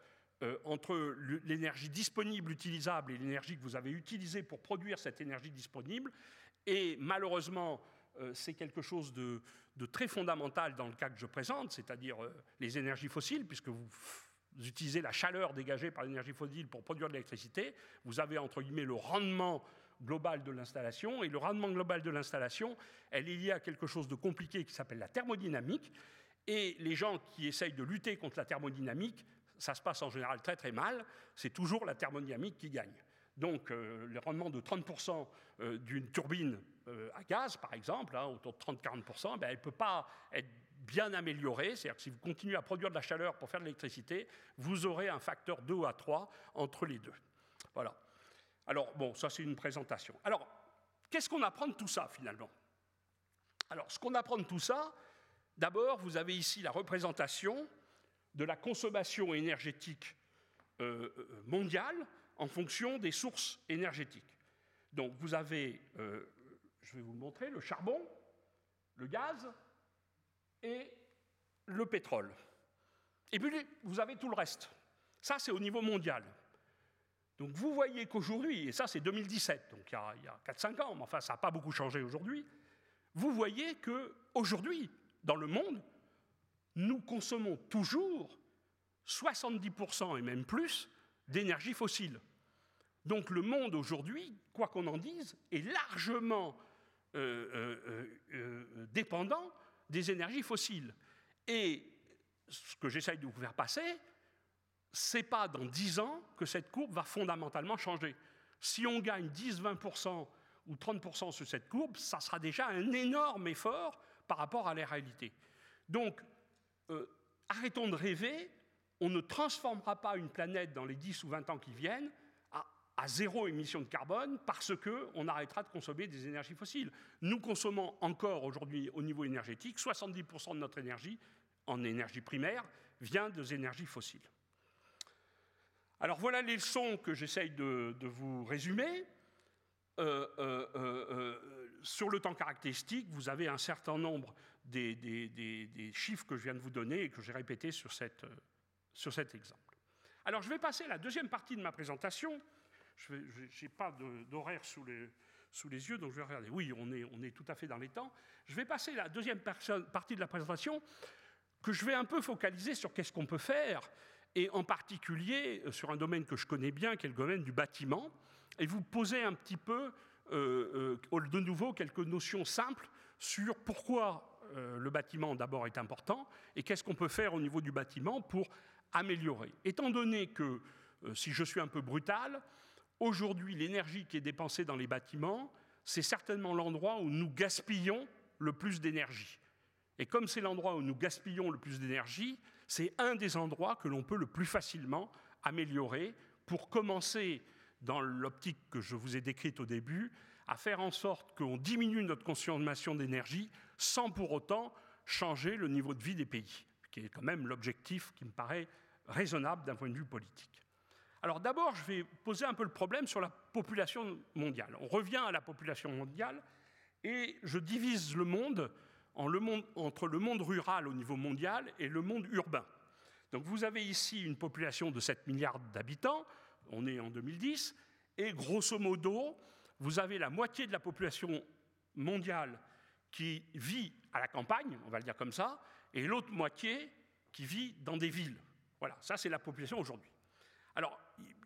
Speaker 2: entre l'énergie disponible, utilisable, et l'énergie que vous avez utilisée pour produire cette énergie disponible. Et malheureusement, c'est quelque chose de très fondamental dans le cas que je présente, c'est-à-dire les énergies fossiles, puisque vous utilisez la chaleur dégagée par l'énergie fossile pour produire de l'électricité, vous avez entre guillemets le rendement global de l'installation, et le rendement global de l'installation, elle est liée à quelque chose de compliqué qui s'appelle la thermodynamique, et les gens qui essayent de lutter contre la thermodynamique, ça se passe en général très très mal, c'est toujours la thermodynamique qui gagne. Donc le rendement de 30% d'une turbine à gaz, par exemple, autour de 30-40%, elle ne peut pas être bien améliorée. C'est-à-dire que si vous continuez à produire de la chaleur pour faire de l'électricité, vous aurez un facteur 2 à 3 entre les deux. Voilà. Alors, bon, ça c'est une présentation. Alors, qu'est-ce qu'on apprend de tout ça, finalement? Alors, ce qu'on apprend de tout ça, d'abord, vous avez ici la représentation de la consommation énergétique mondiale en fonction des sources énergétiques. Donc, vous avez, je vais vous le montrer, le charbon, le gaz et le pétrole. Et puis, vous avez tout le reste. Ça, c'est au niveau mondial. Donc, vous voyez qu'aujourd'hui, et ça, c'est 2017, donc il y a 4-5 ans, mais enfin, ça n'a pas beaucoup changé aujourd'hui, vous voyez qu'aujourd'hui, dans le monde, nous consommons toujours 70% et même plus d'énergie fossile. Donc le monde aujourd'hui, quoi qu'on en dise, est largement dépendant des énergies fossiles. Et ce que j'essaye de vous faire passer, ce n'est pas dans 10 ans que cette courbe va fondamentalement changer. Si on gagne 10, 20% ou 30% sur cette courbe, ça sera déjà un énorme effort par rapport à la réalité. Donc, arrêtons de rêver, on ne transformera pas une planète dans les 10 ou 20 ans qui viennent à zéro émission de carbone parce qu'on arrêtera de consommer des énergies fossiles. Nous consommons encore aujourd'hui au niveau énergétique, 70% de notre énergie en énergie primaire vient des énergies fossiles. Alors voilà les leçons que j'essaye de vous résumer. Sur le temps caractéristique, vous avez un certain nombre des chiffres que je viens de vous donner et que j'ai répétés sur cet exemple. Alors je vais passer à la deuxième partie de ma présentation. Je n'ai pas d'horaire sous les yeux, donc je vais regarder. Oui, on est tout à fait dans les temps. Je vais passer à la deuxième partie de la présentation que je vais un peu focaliser sur qu'est-ce qu'on peut faire, et en particulier sur un domaine que je connais bien, qui est le domaine du bâtiment, et vous poser un petit peu, de nouveau, quelques notions simples sur pourquoi le bâtiment d'abord est important et qu'est-ce qu'on peut faire au niveau du bâtiment pour améliorer. Étant donné que, si je suis un peu brutal, aujourd'hui l'énergie qui est dépensée dans les bâtiments, c'est certainement l'endroit où nous gaspillons le plus d'énergie. Et comme c'est l'endroit où nous gaspillons le plus d'énergie, c'est un des endroits que l'on peut le plus facilement améliorer pour commencer, dans l'optique que je vous ai décrite au début, à faire en sorte qu'on diminue notre consommation d'énergie sans pour autant changer le niveau de vie des pays, qui est quand même l'objectif qui me paraît raisonnable d'un point de vue politique. Alors d'abord, je vais poser un peu le problème sur la population mondiale. On revient à la population mondiale et je divise le monde entre le monde rural au niveau mondial et le monde urbain. Donc vous avez ici une population de 7 milliards d'habitants, on est en 2010, et grosso modo, vous avez la moitié de la population mondiale qui vit à la campagne, on va le dire comme ça, et l'autre moitié qui vit dans des villes. Voilà, ça c'est la population aujourd'hui. Alors,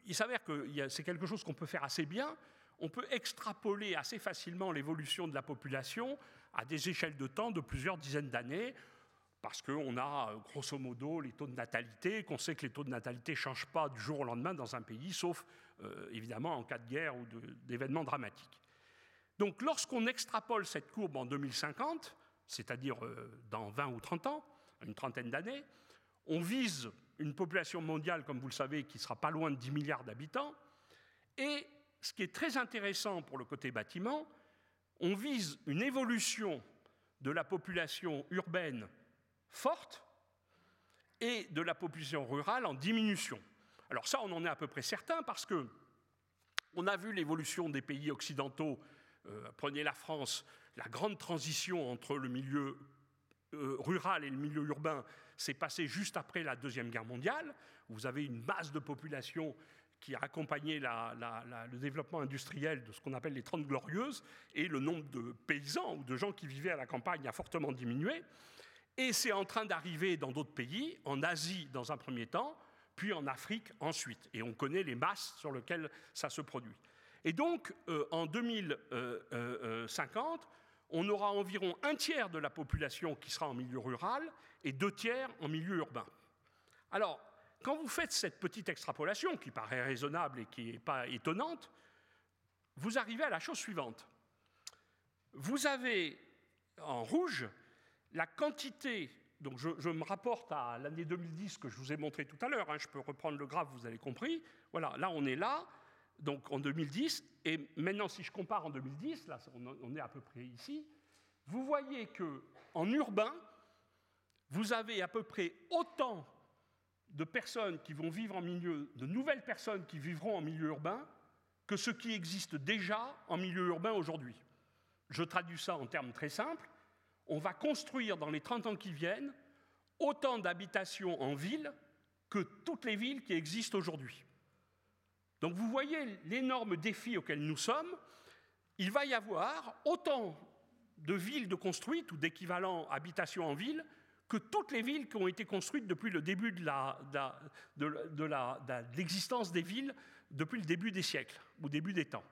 Speaker 2: il s'avère que c'est quelque chose qu'on peut faire assez bien. On peut extrapoler assez facilement l'évolution de la population à des échelles de temps de plusieurs dizaines d'années, parce qu'on a, grosso modo, les taux de natalité, qu'on sait que les taux de natalité ne changent pas du jour au lendemain dans un pays, sauf évidemment en cas de guerre ou d'événements dramatiques. Donc lorsqu'on extrapole cette courbe en 2050, c'est-à-dire dans 20 ou 30 ans, une trentaine d'années, on vise une population mondiale, comme vous le savez, qui sera pas loin de 10 milliards d'habitants. Et ce qui est très intéressant pour le côté bâtiment, on vise une évolution de la population urbaine forte et de la population rurale en diminution. Alors ça, on en est à peu près certain parce que on a vu l'évolution des pays occidentaux. Prenez la France, la grande transition entre le milieu rural et le milieu urbain s'est passée juste après la Deuxième Guerre mondiale. Vous avez une masse de population qui a accompagné le développement industriel de ce qu'on appelle les 30 Glorieuses, et le nombre de paysans ou de gens qui vivaient à la campagne a fortement diminué. Et c'est en train d'arriver dans d'autres pays, en Asie dans un premier temps, puis en Afrique ensuite. Et on connaît les masses sur lesquelles ça se produit. Et donc, en 2050, on aura environ un tiers de la population qui sera en milieu rural et 2 tiers en milieu urbain. Alors, quand vous faites cette petite extrapolation, qui paraît raisonnable et qui n'est pas étonnante, vous arrivez à la chose suivante. Vous avez en rouge la quantité, donc je me rapporte à l'année 2010 que je vous ai montré tout à l'heure, je peux reprendre le graphe, vous avez compris. Voilà, là on est là, donc en 2010, et maintenant si je compare en 2010, là on est à peu près ici, vous voyez qu'en urbain, vous avez à peu près autant de personnes qui vont vivre en milieu, de nouvelles personnes qui vivront en milieu urbain, que ce qui existe déjà en milieu urbain aujourd'hui. Je traduis ça en termes très simples. On va construire dans les 30 ans qui viennent autant d'habitations en ville que toutes les villes qui existent aujourd'hui. Donc vous voyez l'énorme défi auquel nous sommes. Il va y avoir autant de villes de construites ou d'équivalents habitations en ville que toutes les villes qui ont été construites depuis le début de l'existence des villes, depuis le début des siècles, ou début des temps.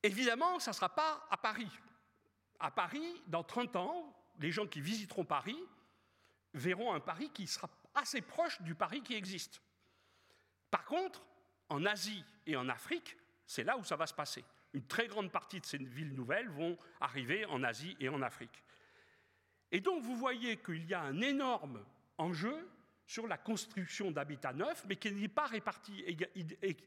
Speaker 2: Évidemment, ça ne sera pas à Paris. À Paris, dans 30 ans, les gens qui visiteront Paris verront un Paris qui sera assez proche du Paris qui existe. Par contre, en Asie et en Afrique, c'est là où ça va se passer. Une très grande partie de ces villes nouvelles vont arriver en Asie et en Afrique. Et donc, vous voyez qu'il y a un énorme enjeu sur la construction d'habitats neufs, mais qui n'est pas réparti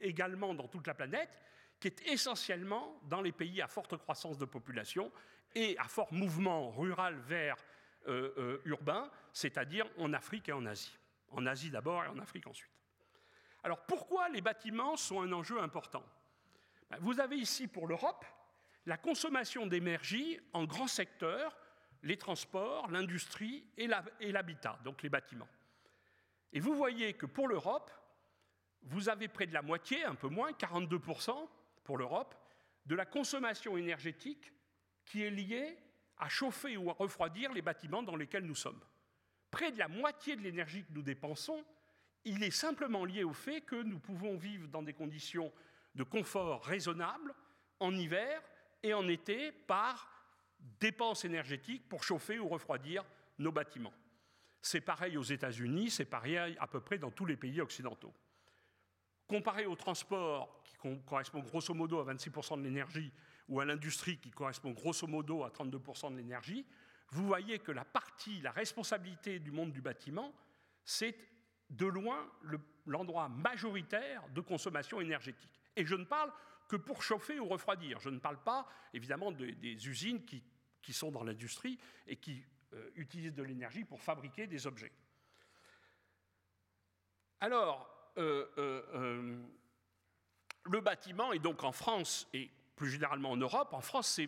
Speaker 2: également dans toute la planète, qui est essentiellement dans les pays à forte croissance de population et à fort mouvement rural vers urbain, c'est-à-dire en Afrique et en Asie. En Asie d'abord et en Afrique ensuite. Alors, pourquoi les bâtiments sont un enjeu important ? Vous avez ici, pour l'Europe, la consommation d'énergie en grands secteurs, les transports, l'industrie et l'habitat, donc les bâtiments. Et vous voyez que pour l'Europe, vous avez près de la moitié, un peu moins, 42% pour l'Europe, de la consommation énergétique qui est liée à chauffer ou à refroidir les bâtiments dans lesquels nous sommes. Près de la moitié de l'énergie que nous dépensons, il est simplement lié au fait que nous pouvons vivre dans des conditions de confort raisonnables en hiver et en été par dépenses énergétiques pour chauffer ou refroidir nos bâtiments. C'est pareil aux États-Unis, c'est pareil à peu près dans tous les pays occidentaux. Comparé au transport, qui correspond grosso modo à 26% de l'énergie, ou à l'industrie, qui correspond grosso modo à 32% de l'énergie, vous voyez que la responsabilité du monde du bâtiment, c'est de loin l'endroit majoritaire de consommation énergétique. Et je ne parle que pour chauffer ou refroidir. Je ne parle pas, évidemment, des usines qui sont dans l'industrie et qui utilisent de l'énergie pour fabriquer des objets. Alors, le bâtiment est donc en France, et plus généralement en Europe. En France,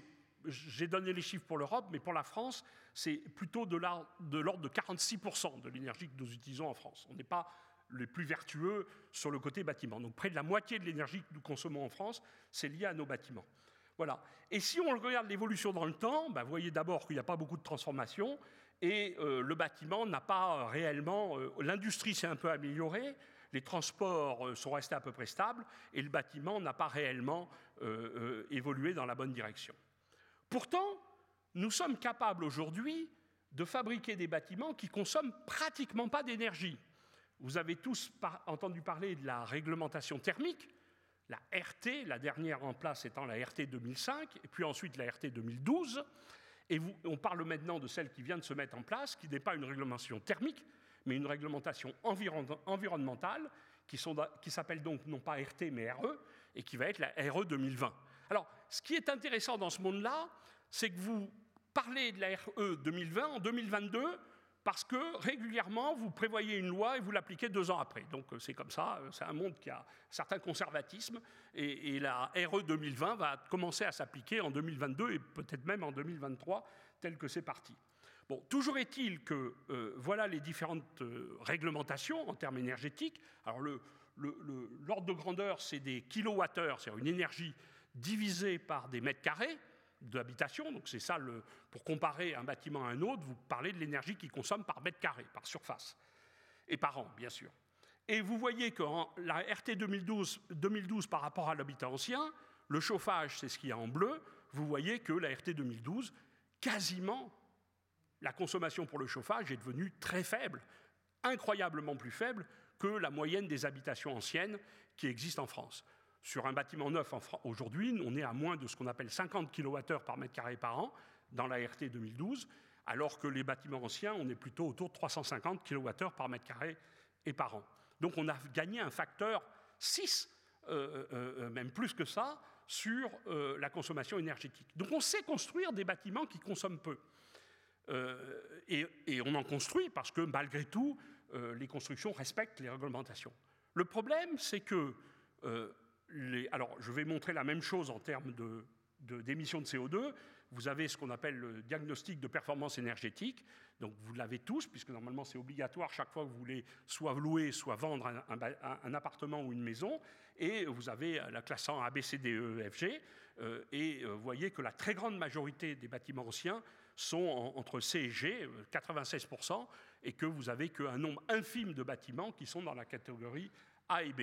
Speaker 2: j'ai donné les chiffres pour l'Europe, mais pour la France, c'est plutôt de l'ordre de 46% de l'énergie que nous utilisons en France. On n'est pas les plus vertueux sur le côté bâtiment. Donc près de la moitié de l'énergie que nous consommons en France, c'est lié à nos bâtiments. Voilà. Et si on regarde l'évolution dans le temps, vous voyez d'abord qu'il n'y a pas beaucoup de transformation et le bâtiment n'a pas réellement... l'industrie s'est un peu améliorée, les transports sont restés à peu près stables et le bâtiment n'a pas réellement évolué dans la bonne direction. Pourtant, nous sommes capables aujourd'hui de fabriquer des bâtiments qui ne consomment pratiquement pas d'énergie. Vous avez tous entendu parler de la réglementation thermique, la RT, la dernière en place étant la RT 2005, et puis ensuite la RT 2012. Et on parle maintenant de celle qui vient de se mettre en place, qui n'est pas une réglementation thermique, mais une réglementation environnementale, qui s'appelle donc non pas RT, mais RE, et qui va être la RE 2020. Alors, ce qui est intéressant dans ce monde-là, c'est que vous parlez de la RE 2020 en 2022, parce que régulièrement, vous prévoyez une loi et vous l'appliquez 2 ans après. Donc c'est comme ça, c'est un monde qui a un certain conservatisme, et la RE 2020 va commencer à s'appliquer en 2022 et peut-être même en 2023, tel que c'est parti. Bon, toujours est-il que voilà les différentes réglementations en termes énergétiques. Alors l'ordre de grandeur, c'est des kilowattheures, c'est-à-dire une énergie divisée par des mètres carrés d'habitation. Donc c'est ça, pour comparer un bâtiment à un autre, vous parlez de l'énergie qu'il consomme par mètre carré, par surface, et par an, bien sûr. Et vous voyez que la RT 2012 par rapport à l'habitat ancien, le chauffage, c'est ce qu'il y a en bleu, vous voyez que la RT 2012, quasiment, la consommation pour le chauffage est devenue très faible, incroyablement plus faible que la moyenne des habitations anciennes qui existent en France. Sur un bâtiment neuf aujourd'hui, on est à moins de ce qu'on appelle 50 kWh par mètre carré par an dans la RT 2012, alors que les bâtiments anciens, on est plutôt autour de 350 kWh par mètre carré et par an. Donc on a gagné un facteur 6, même plus que ça, sur la consommation énergétique. Donc on sait construire des bâtiments qui consomment peu. Et on en construit parce que malgré tout, les constructions respectent les réglementations. Le problème, c'est que alors, je vais montrer la même chose en termes d'émissions de CO2. Vous avez ce qu'on appelle le diagnostic de performance énergétique. Donc, vous l'avez tous, puisque normalement, c'est obligatoire chaque fois que vous voulez soit louer, soit vendre un appartement ou une maison. Et vous avez la classe en A, B, C, D, E, F, G. Et vous voyez que la très grande majorité des bâtiments anciens sont entre C et G, 96%, et que vous n'avez qu'un nombre infime de bâtiments qui sont dans la catégorie A et B,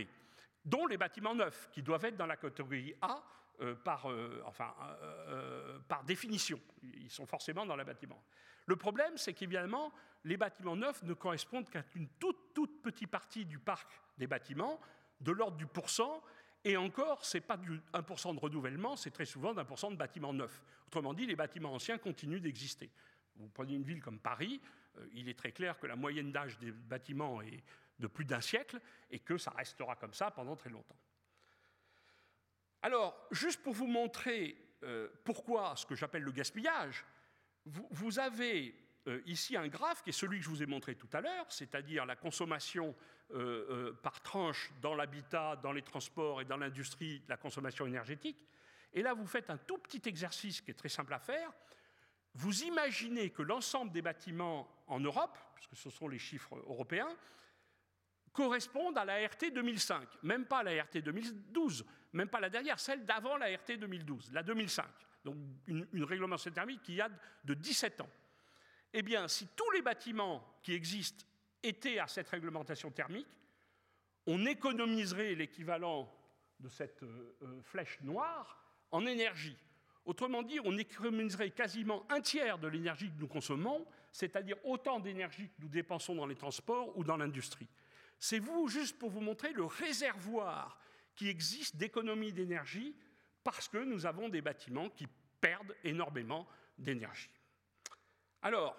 Speaker 2: dont les bâtiments neufs, qui doivent être dans la catégorie A par définition. Ils sont forcément dans le bâtiment. Le problème, c'est qu'évidemment, les bâtiments neufs ne correspondent qu'à une toute petite partie du parc des bâtiments, de l'ordre du %, et encore, ce n'est pas du 1% de renouvellement, c'est très souvent d'1% de bâtiments neufs. Autrement dit, les bâtiments anciens continuent d'exister. Vous prenez une ville comme Paris, il est très clair que la moyenne d'âge des bâtiments est de plus d'1 siècle, et que ça restera comme ça pendant très longtemps. Alors, juste pour vous montrer pourquoi ce que j'appelle le gaspillage, vous avez ici un graphe qui est celui que je vous ai montré tout à l'heure, c'est-à-dire la consommation par tranche dans l'habitat, dans les transports et dans l'industrie, la consommation énergétique. Et là, vous faites un tout petit exercice qui est très simple à faire. Vous imaginez que l'ensemble des bâtiments en Europe, puisque ce sont les chiffres européens, correspondent à la RT 2005, même pas la RT 2012, même pas la dernière, celle d'avant la RT 2012, la 2005. Donc une réglementation thermique qui a de 17 ans. Eh bien, si tous les bâtiments qui existent étaient à cette réglementation thermique, on économiserait l'équivalent de cette flèche noire en énergie. Autrement dit, on économiserait quasiment 1/3 de l'énergie que nous consommons, c'est-à-dire autant d'énergie que nous dépensons dans les transports ou dans l'industrie. C'est juste pour vous montrer le réservoir qui existe d'économie d'énergie parce que nous avons des bâtiments qui perdent énormément d'énergie. Alors,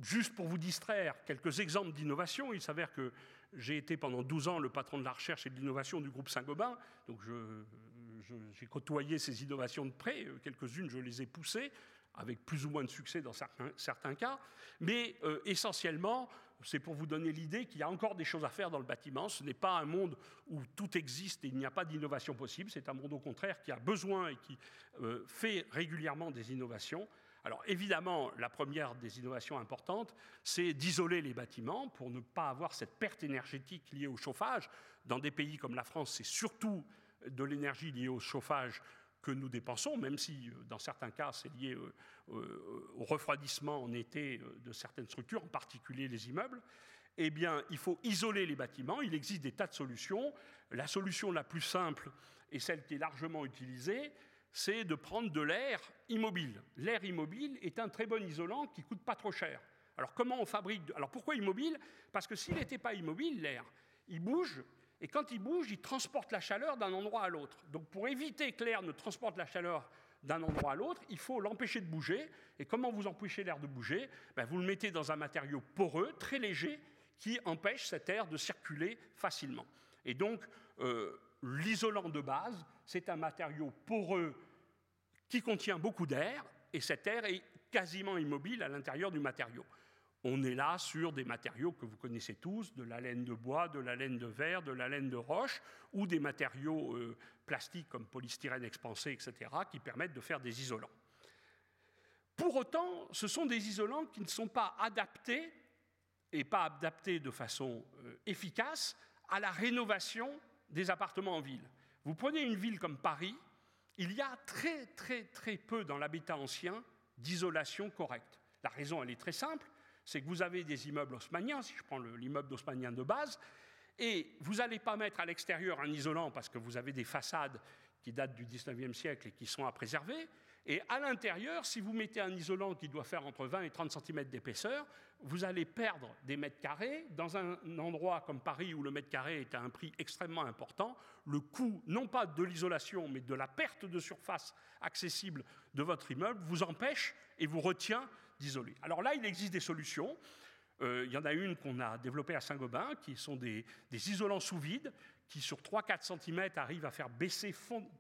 Speaker 2: juste pour vous distraire, quelques exemples d'innovation. Il s'avère que j'ai été pendant 12 ans le patron de la recherche et de l'innovation du groupe Saint-Gobain, donc j'ai côtoyé ces innovations de près. Quelques-unes, je les ai poussées, avec plus ou moins de succès dans certains cas, mais essentiellement, c'est pour vous donner l'idée qu'il y a encore des choses à faire dans le bâtiment. Ce n'est pas un monde où tout existe et il n'y a pas d'innovation possible, c'est un monde au contraire qui a besoin et qui fait régulièrement des innovations. Alors évidemment, la première des innovations importantes, c'est d'isoler les bâtiments pour ne pas avoir cette perte énergétique liée au chauffage. Dans des pays comme la France, c'est surtout de l'énergie liée au chauffage que nous dépensons, même si dans certains cas c'est lié au refroidissement en été de certaines structures, en particulier les immeubles. Eh bien, il faut isoler les bâtiments. Il existe des tas de solutions. La solution la plus simple et celle qui est largement utilisée, c'est de prendre de l'air immobile. L'air immobile est un très bon isolant qui ne coûte pas trop cher. Alors comment on fabrique... Alors pourquoi immobile? Parce que s'il n'était pas immobile, l'air, il bouge, et quand il bouge, il transporte la chaleur d'un endroit à l'autre. Donc pour éviter que l'air ne transporte la chaleur d'un endroit à l'autre, il faut l'empêcher de bouger. Et comment vous empêchez l'air de bouger? Vous le mettez dans un matériau poreux, très léger, qui empêche cet air de circuler facilement. Et donc, l'isolant de base, c'est un matériau poreux qui contient beaucoup d'air, et cet air est quasiment immobile à l'intérieur du matériau. On est là sur des matériaux que vous connaissez tous, de la laine de bois, de la laine de verre, de la laine de roche, ou des matériaux plastiques comme polystyrène expansé, etc., qui permettent de faire des isolants. Pour autant, ce sont des isolants qui ne sont pas adaptés, et pas adaptés de façon efficace, à la rénovation des appartements en ville. Vous prenez une ville comme Paris, il y a très, très, très peu dans l'habitat ancien d'isolation correcte. La raison, elle est très simple, c'est que vous avez des immeubles haussmanniens, si je prends l'immeuble haussmannien de base, et vous n'allez pas mettre à l'extérieur un isolant parce que vous avez des façades qui datent du 19e siècle et qui sont à préserver, et à l'intérieur, si vous mettez un isolant qui doit faire entre 20 et 30 cm d'épaisseur, vous allez perdre des mètres carrés. Dans un endroit comme Paris où le mètre carré est à un prix extrêmement important, le coût, non pas de l'isolation, mais de la perte de surface accessible de votre immeuble, vous empêche et vous retient d'isoler. Alors là, il existe des solutions. Il y en a une qu'on a développée à Saint-Gobain, qui sont des isolants sous vide, qui sur 3-4 cm arrivent à faire baisser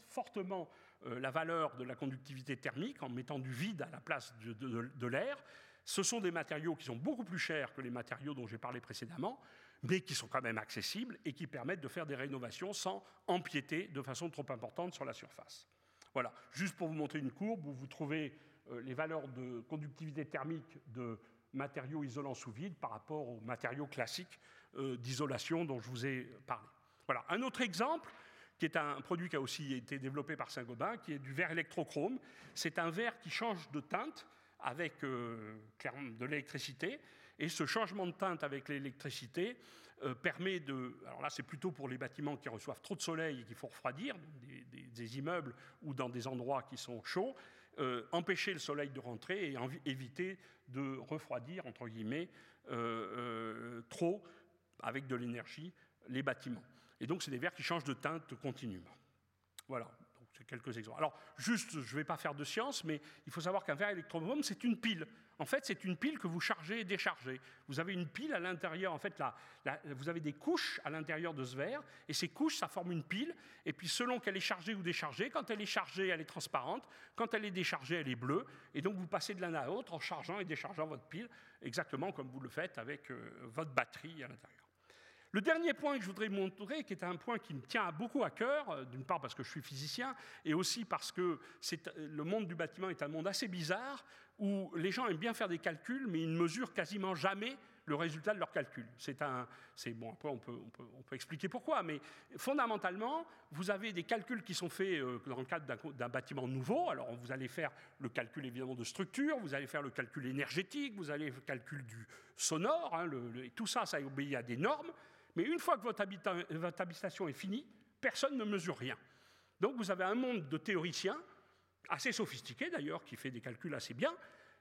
Speaker 2: fortement la valeur de la conductivité thermique en mettant du vide à la place de l'air. Ce sont des matériaux qui sont beaucoup plus chers que les matériaux dont j'ai parlé précédemment, mais qui sont quand même accessibles et qui permettent de faire des rénovations sans empiéter de façon trop importante sur la surface. Voilà, juste pour vous montrer une courbe où vous trouvez les valeurs de conductivité thermique de matériaux isolants sous vide par rapport aux matériaux classiques d'isolation dont je vous ai parlé. Voilà, un autre exemple, qui est un produit qui a aussi été développé par Saint-Gobain, qui est du verre électrochrome. C'est un verre qui change de teinte avec de l'électricité, et ce changement de teinte avec l'électricité permet de... Alors là, c'est plutôt pour les bâtiments qui reçoivent trop de soleil et qu'il faut refroidir, des immeubles ou dans des endroits qui sont chauds, empêcher le soleil de rentrer et éviter de refroidir, entre guillemets, trop, avec de l'énergie, les bâtiments. Et donc, c'est des verres qui changent de teinte continuellement. Voilà, donc c'est quelques exemples. Alors, juste, je ne vais pas faire de science, mais il faut savoir qu'un verre électrochrome, c'est une pile. En fait, c'est une pile que vous chargez et déchargez. Vous avez une pile à l'intérieur, en fait, vous avez des couches à l'intérieur de ce verre, et ces couches, ça forme une pile, et puis selon qu'elle est chargée ou déchargée, quand elle est chargée, elle est transparente, quand elle est déchargée, elle est bleue, et donc vous passez de l'un à l'autre en chargeant et déchargeant votre pile, exactement comme vous le faites avec votre batterie à l'intérieur. Le dernier point que je voudrais montrer, qui est un point qui me tient beaucoup à cœur, d'une part parce que je suis physicien, et aussi parce que le monde du bâtiment est un monde assez bizarre, où les gens aiment bien faire des calculs, mais ils ne mesurent quasiment jamais le résultat de leurs calculs. Bon, après on peut expliquer pourquoi, mais fondamentalement, vous avez des calculs qui sont faits dans le cadre d'un bâtiment nouveau. Alors vous allez faire le calcul évidemment de structure, vous allez faire le calcul énergétique, vous allez faire le calcul du sonore, tout ça obéit à des normes. Mais une fois que votre habitation est finie, personne ne mesure rien. Donc vous avez un monde de théoriciens, assez sophistiqué d'ailleurs, qui fait des calculs assez bien,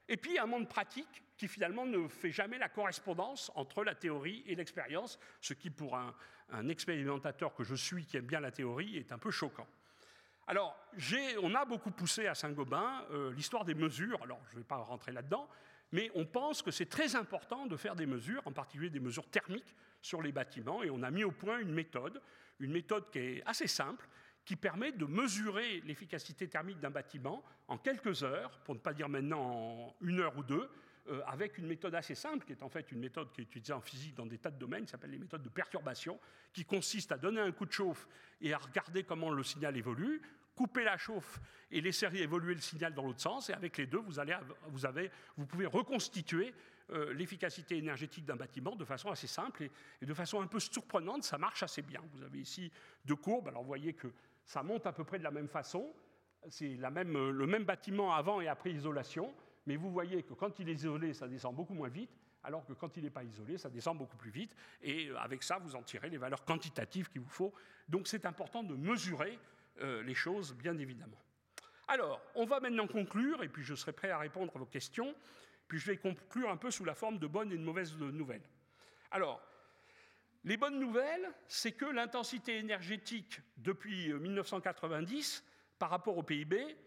Speaker 2: et puis un monde pratique qui finalement ne fait jamais la correspondance entre la théorie et l'expérience, ce qui pour un expérimentateur que je suis, qui aime bien la théorie, est un peu choquant. Alors, on a beaucoup poussé à Saint-Gobain l'histoire des mesures, alors je ne vais pas rentrer là-dedans, mais on pense que c'est très important de faire des mesures, en particulier des mesures thermiques sur les bâtiments, et on a mis au point une méthode qui est assez simple, qui permet de mesurer l'efficacité thermique d'un bâtiment en quelques heures, pour ne pas dire maintenant en 1 heure ou 2, avec une méthode assez simple, qui est en fait une méthode qui est utilisée en physique dans des tas de domaines, qui s'appelle les méthodes de perturbation, qui consiste à donner un coup de chauffe et à regarder comment le signal évolue, couper la chauffe et laisser évoluer le signal dans l'autre sens, et avec les deux, vous pouvez reconstituer l'efficacité énergétique d'un bâtiment de façon assez simple et de façon un peu surprenante, ça marche assez bien. Vous avez ici 2 courbes, alors vous voyez que ça monte à peu près de la même façon, c'est le même bâtiment avant et après isolation, mais vous voyez que quand il est isolé, ça descend beaucoup moins vite, alors que quand il n'est pas isolé, ça descend beaucoup plus vite, et avec ça, vous en tirez les valeurs quantitatives qu'il vous faut. Donc c'est important de mesurer les choses, bien évidemment. Alors, on va maintenant conclure, et puis je serai prêt à répondre à vos questions, puis je vais conclure un peu sous la forme de bonnes et de mauvaises nouvelles. Alors, les bonnes nouvelles, c'est que l'intensité énergétique depuis 1990 par rapport au PIB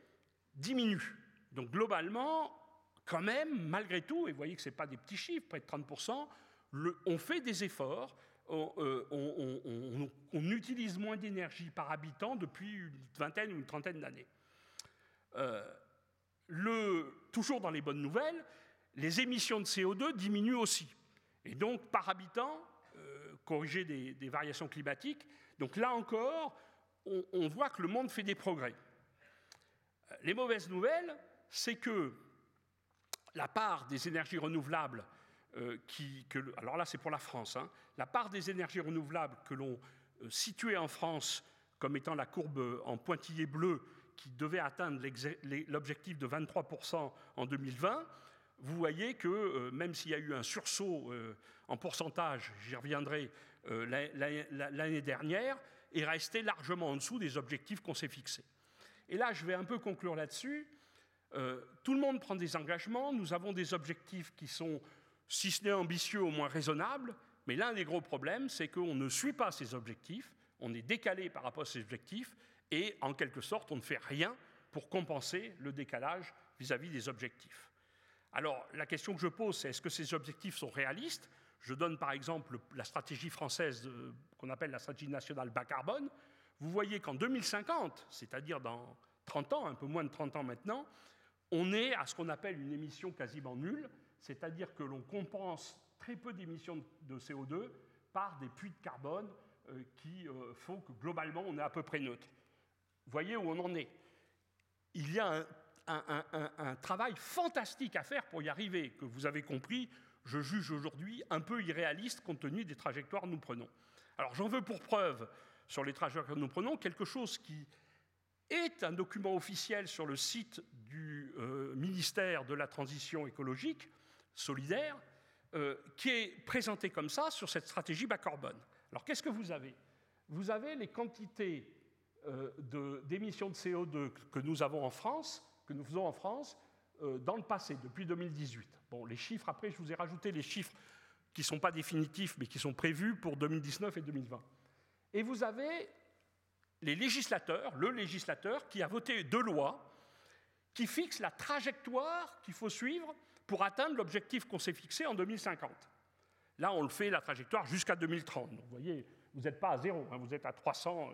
Speaker 2: diminue. Donc globalement, quand même, malgré tout, et vous voyez que ce n'est pas des petits chiffres, près de 30%, on fait des efforts, on utilise moins d'énergie par habitant depuis une vingtaine ou une trentaine d'années. Toujours dans les bonnes nouvelles, les émissions de CO2 diminuent aussi. Et donc, par habitant, corrigé des variations climatiques, donc là encore, on voit que le monde fait des progrès. Les mauvaises nouvelles, c'est que la part des énergies renouvelables, alors là c'est pour la France, hein, la part des énergies renouvelables que l'on situait en France comme étant la courbe en pointillé bleu qui devait atteindre l'objectif de 23% en 2020, vous voyez que même s'il y a eu un sursaut en pourcentage, j'y reviendrai, l'année dernière, est resté largement en dessous des objectifs qu'on s'est fixés. Et là, je vais un peu conclure là-dessus. Tout le monde prend des engagements, nous avons des objectifs qui sont, si ce n'est ambitieux, au moins raisonnables, mais l'un des gros problèmes, c'est qu'on ne suit pas ces objectifs, on est décalé par rapport à ces objectifs, et en quelque sorte, on ne fait rien pour compenser le décalage vis-à-vis des objectifs. Alors, la question que je pose, c'est est-ce que ces objectifs sont réalistes? Je donne par exemple la stratégie française qu'on appelle la stratégie nationale bas carbone. Vous voyez qu'en 2050, c'est-à-dire dans 30 ans, un peu moins de 30 ans maintenant, on est à ce qu'on appelle une émission quasiment nulle, c'est-à-dire que l'on compense très peu d'émissions de CO2 par des puits de carbone qui font que globalement on est à peu près neutre. Vous voyez où on en est. Il y a un travail fantastique à faire pour y arriver, que vous avez compris, je juge aujourd'hui un peu irréaliste compte tenu des trajectoires que nous prenons. Alors j'en veux pour preuve, sur les trajectoires que nous prenons, quelque chose qui est un document officiel sur le site du ministère de la Transition écologique solidaire, qui est présenté comme ça sur cette stratégie bas carbone. Alors qu'est-ce que vous avez? Vous avez les quantités d'émissions de CO2 que nous avons en France, que nous faisons en France, dans le passé, depuis 2018. Bon, les chiffres, après, je vous ai rajouté les chiffres qui ne sont pas définitifs, mais qui sont prévus pour 2019 et 2020. Et vous avez le législateur qui a voté 2 lois qui fixent la trajectoire qu'il faut suivre pour atteindre l'objectif qu'on s'est fixé en 2050. Là, on le fait, la trajectoire, jusqu'à 2030. Donc, vous voyez, vous n'êtes pas à zéro, hein, vous êtes à 300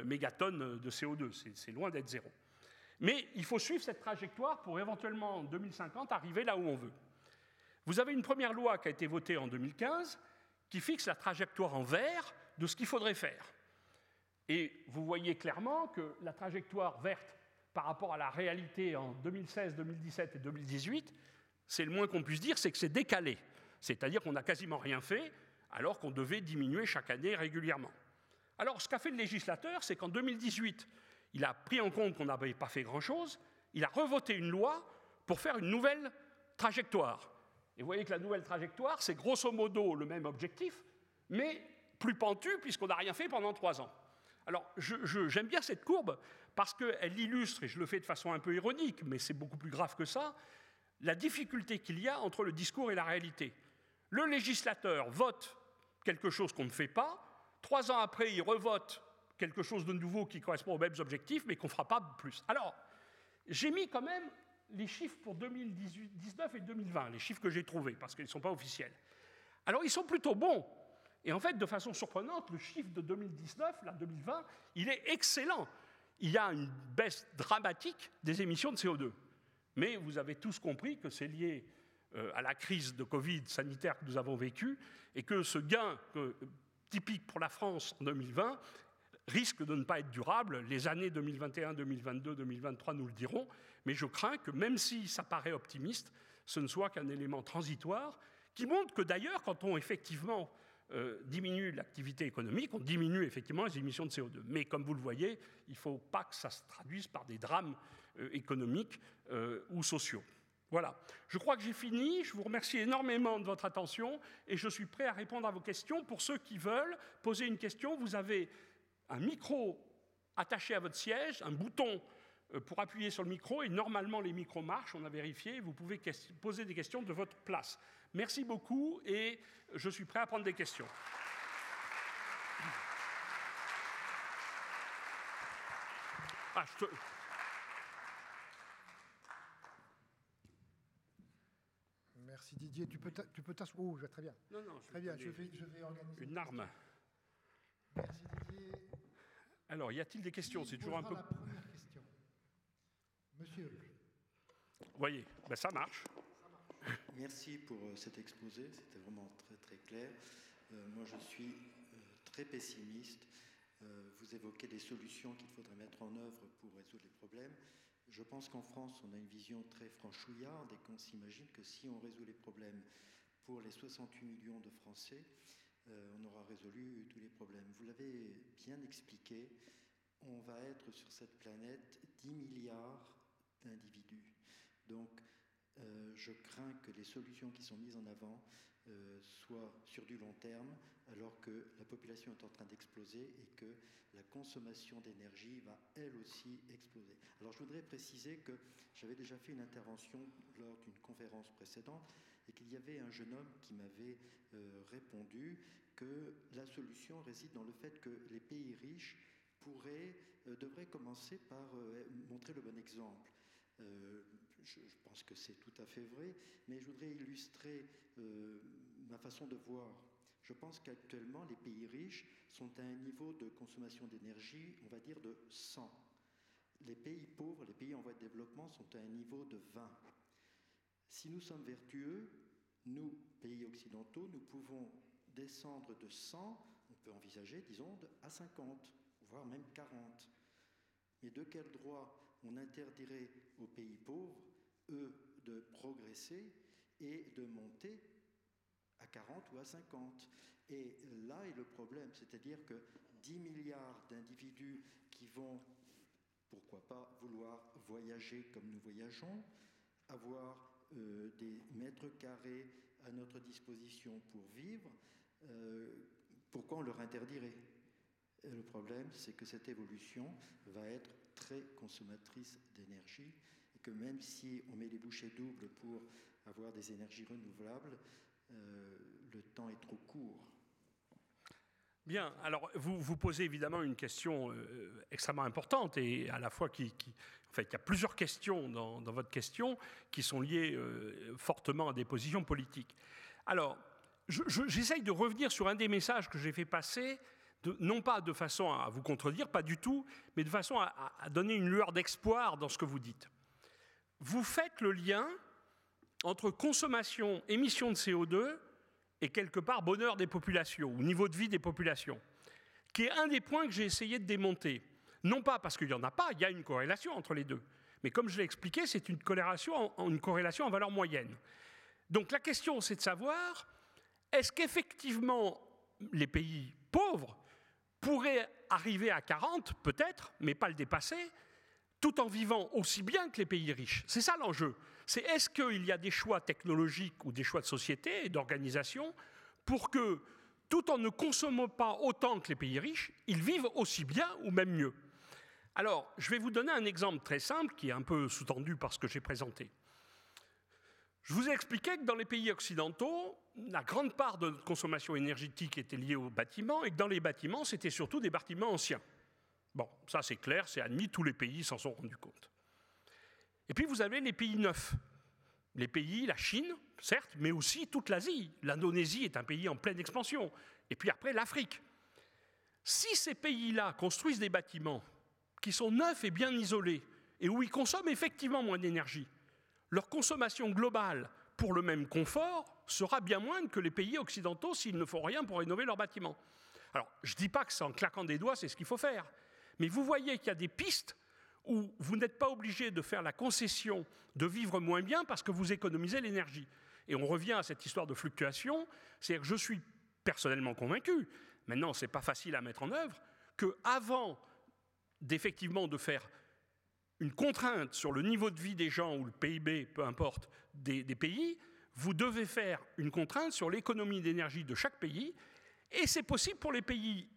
Speaker 2: mégatonnes de CO2, c'est loin d'être zéro. Mais il faut suivre cette trajectoire pour éventuellement, en 2050, arriver là où on veut. Vous avez une première loi qui a été votée en 2015 qui fixe la trajectoire en vert de ce qu'il faudrait faire. Et vous voyez clairement que la trajectoire verte par rapport à la réalité en 2016, 2017 et 2018, c'est le moins qu'on puisse dire, c'est que c'est décalé. C'est-à-dire qu'on n'a quasiment rien fait alors qu'on devait diminuer chaque année régulièrement. Alors ce qu'a fait le législateur, c'est qu'en 2018, il a pris en compte qu'on n'avait pas fait grand-chose, il a revoté une loi pour faire une nouvelle trajectoire. Et vous voyez que la nouvelle trajectoire, c'est grosso modo le même objectif, mais plus pentu puisqu'on n'a rien fait pendant 3 ans. Alors, j'aime bien cette courbe parce qu'elle illustre, et je le fais de façon un peu ironique, mais c'est beaucoup plus grave que ça, la difficulté qu'il y a entre le discours et la réalité. Le législateur vote quelque chose qu'on ne fait pas, 3 ans après, il revote quelque chose de nouveau qui correspond aux mêmes objectifs, mais qu'on ne fera pas plus. Alors, j'ai mis quand même les chiffres pour 2019 et 2020, les chiffres que j'ai trouvés, parce qu'ils ne sont pas officiels. Alors, ils sont plutôt bons. Et en fait, de façon surprenante, le chiffre de 2019, là, 2020, il est excellent. Il y a une baisse dramatique des émissions de CO2. Mais vous avez tous compris que c'est lié à la crise de Covid sanitaire que nous avons vécue et que ce gain typique pour la France en 2020 risque de ne pas être durable. Les années 2021, 2022, 2023 nous le diront. Mais je crains que même si ça paraît optimiste, ce ne soit qu'un élément transitoire qui montre que d'ailleurs, quand on effectivement diminue l'activité économique, on diminue effectivement les émissions de CO2. Mais comme vous le voyez, il ne faut pas que ça se traduise par des drames économiques ou sociaux. Voilà, je crois que j'ai fini. Je vous remercie énormément de votre attention et je suis prêt à répondre à vos questions. Pour ceux qui veulent poser une question, vous avez un micro attaché à votre siège, un bouton pour appuyer sur le micro, et normalement les micros marchent, on a vérifié, vous pouvez poser des questions de votre place. Merci beaucoup, et je suis prêt à prendre des questions.
Speaker 1: Merci Didier. Tu peux t'asseoir. Oh, très bien.
Speaker 2: Non,
Speaker 1: très bien. Je vais organiser
Speaker 2: une arme.
Speaker 1: Merci Didier.
Speaker 2: Alors, y a-t-il des questions? C'est toujours un peu.
Speaker 1: La première question. Monsieur.
Speaker 2: Vous voyez, ben ça marche.
Speaker 3: Merci pour cet exposé. C'était vraiment très très clair. Moi, je suis très pessimiste. Vous évoquez des solutions qu'il faudrait mettre en œuvre pour résoudre les problèmes. Je pense qu'en France, on a une vision très franchouillarde et qu'on s'imagine que si on résout les problèmes pour les 68 millions de Français, on aura résolu tous les problèmes. Vous l'avez bien expliqué, on va être sur cette planète 10 milliards d'individus. Donc, je crains que les solutions qui sont mises en avant soient sur du long terme, alors que la population est en train d'exploser et que la consommation d'énergie va elle aussi exploser. Alors je voudrais préciser que j'avais déjà fait une intervention lors d'une conférence précédente et qu'il y avait un jeune homme qui m'avait répondu que la solution réside dans le fait que les pays riches devraient commencer par montrer le bon exemple. Je pense que c'est tout à fait vrai, mais je voudrais illustrer ma façon de voir. Je pense qu'actuellement, les pays riches sont à un niveau de consommation d'énergie, on va dire, de 100. Les pays pauvres, les pays en voie de développement, sont à un niveau de 20. Si nous sommes vertueux, nous, pays occidentaux, nous pouvons descendre de 100, on peut envisager, disons, à 50, voire même 40. Mais de quel droit on interdirait aux pays pauvres, eux, de progresser et de monter à 40 ou à 50. Et là est le problème, c'est-à-dire que 10 milliards d'individus qui vont, pourquoi pas, vouloir voyager comme nous voyageons, avoir des mètres carrés à notre disposition pour vivre, pourquoi on leur interdirait? Et le problème, c'est que cette évolution va être très consommatrice d'énergie et que même si on met les bouchées doubles pour avoir des énergies renouvelables, le temps est trop court.
Speaker 2: Bien, alors vous posez évidemment une question extrêmement importante et à la fois en fait, il y a plusieurs questions dans votre question qui sont liées fortement à des positions politiques. Alors, j'essaye de revenir sur un des messages que j'ai fait passer, non pas de façon à vous contredire, pas du tout, mais de façon à donner une lueur d'espoir dans ce que vous dites. Vous faites le lien entre consommation, émission de CO2 et quelque part bonheur des populations, ou niveau de vie des populations, qui est un des points que j'ai essayé de démonter. Non pas parce qu'il n'y en a pas, il y a une corrélation entre les deux, mais comme je l'ai expliqué, c'est une corrélation en valeur moyenne. Donc la question, c'est de savoir, est-ce qu'effectivement les pays pauvres pourraient arriver à 40, peut-être, mais pas le dépasser, tout en vivant aussi bien que les pays riches? C'est ça l'enjeu. C'est est-ce qu'il y a des choix technologiques ou des choix de société et d'organisation pour que, tout en ne consommant pas autant que les pays riches, ils vivent aussi bien ou même mieux. Alors, je vais vous donner un exemple très simple qui est un peu sous-tendu par ce que j'ai présenté. Je vous ai expliqué que dans les pays occidentaux, la grande part de notre consommation énergétique était liée aux bâtiments et que dans les bâtiments, c'était surtout des bâtiments anciens. Bon, ça c'est clair, c'est admis, tous les pays s'en sont rendus compte. Et puis vous avez les pays neufs. Les pays, la Chine, certes, mais aussi toute l'Asie. L'Indonésie est un pays en pleine expansion. Et puis après, l'Afrique. Si ces pays-là construisent des bâtiments qui sont neufs et bien isolés, et où ils consomment effectivement moins d'énergie, leur consommation globale pour le même confort sera bien moindre que les pays occidentaux s'ils ne font rien pour rénover leurs bâtiments. Alors, je ne dis pas que c'est en claquant des doigts, c'est ce qu'il faut faire. Mais vous voyez qu'il y a des pistes où vous n'êtes pas obligé de faire la concession de vivre moins bien parce que vous économisez l'énergie. Et on revient à cette histoire de fluctuation, c'est-à-dire que je suis personnellement convaincu, maintenant ce n'est pas facile à mettre en œuvre, qu'avant d'effectivement de faire une contrainte sur le niveau de vie des gens ou le PIB, peu importe, des pays, vous devez faire une contrainte sur l'économie d'énergie de chaque pays, et c'est possible pour les pays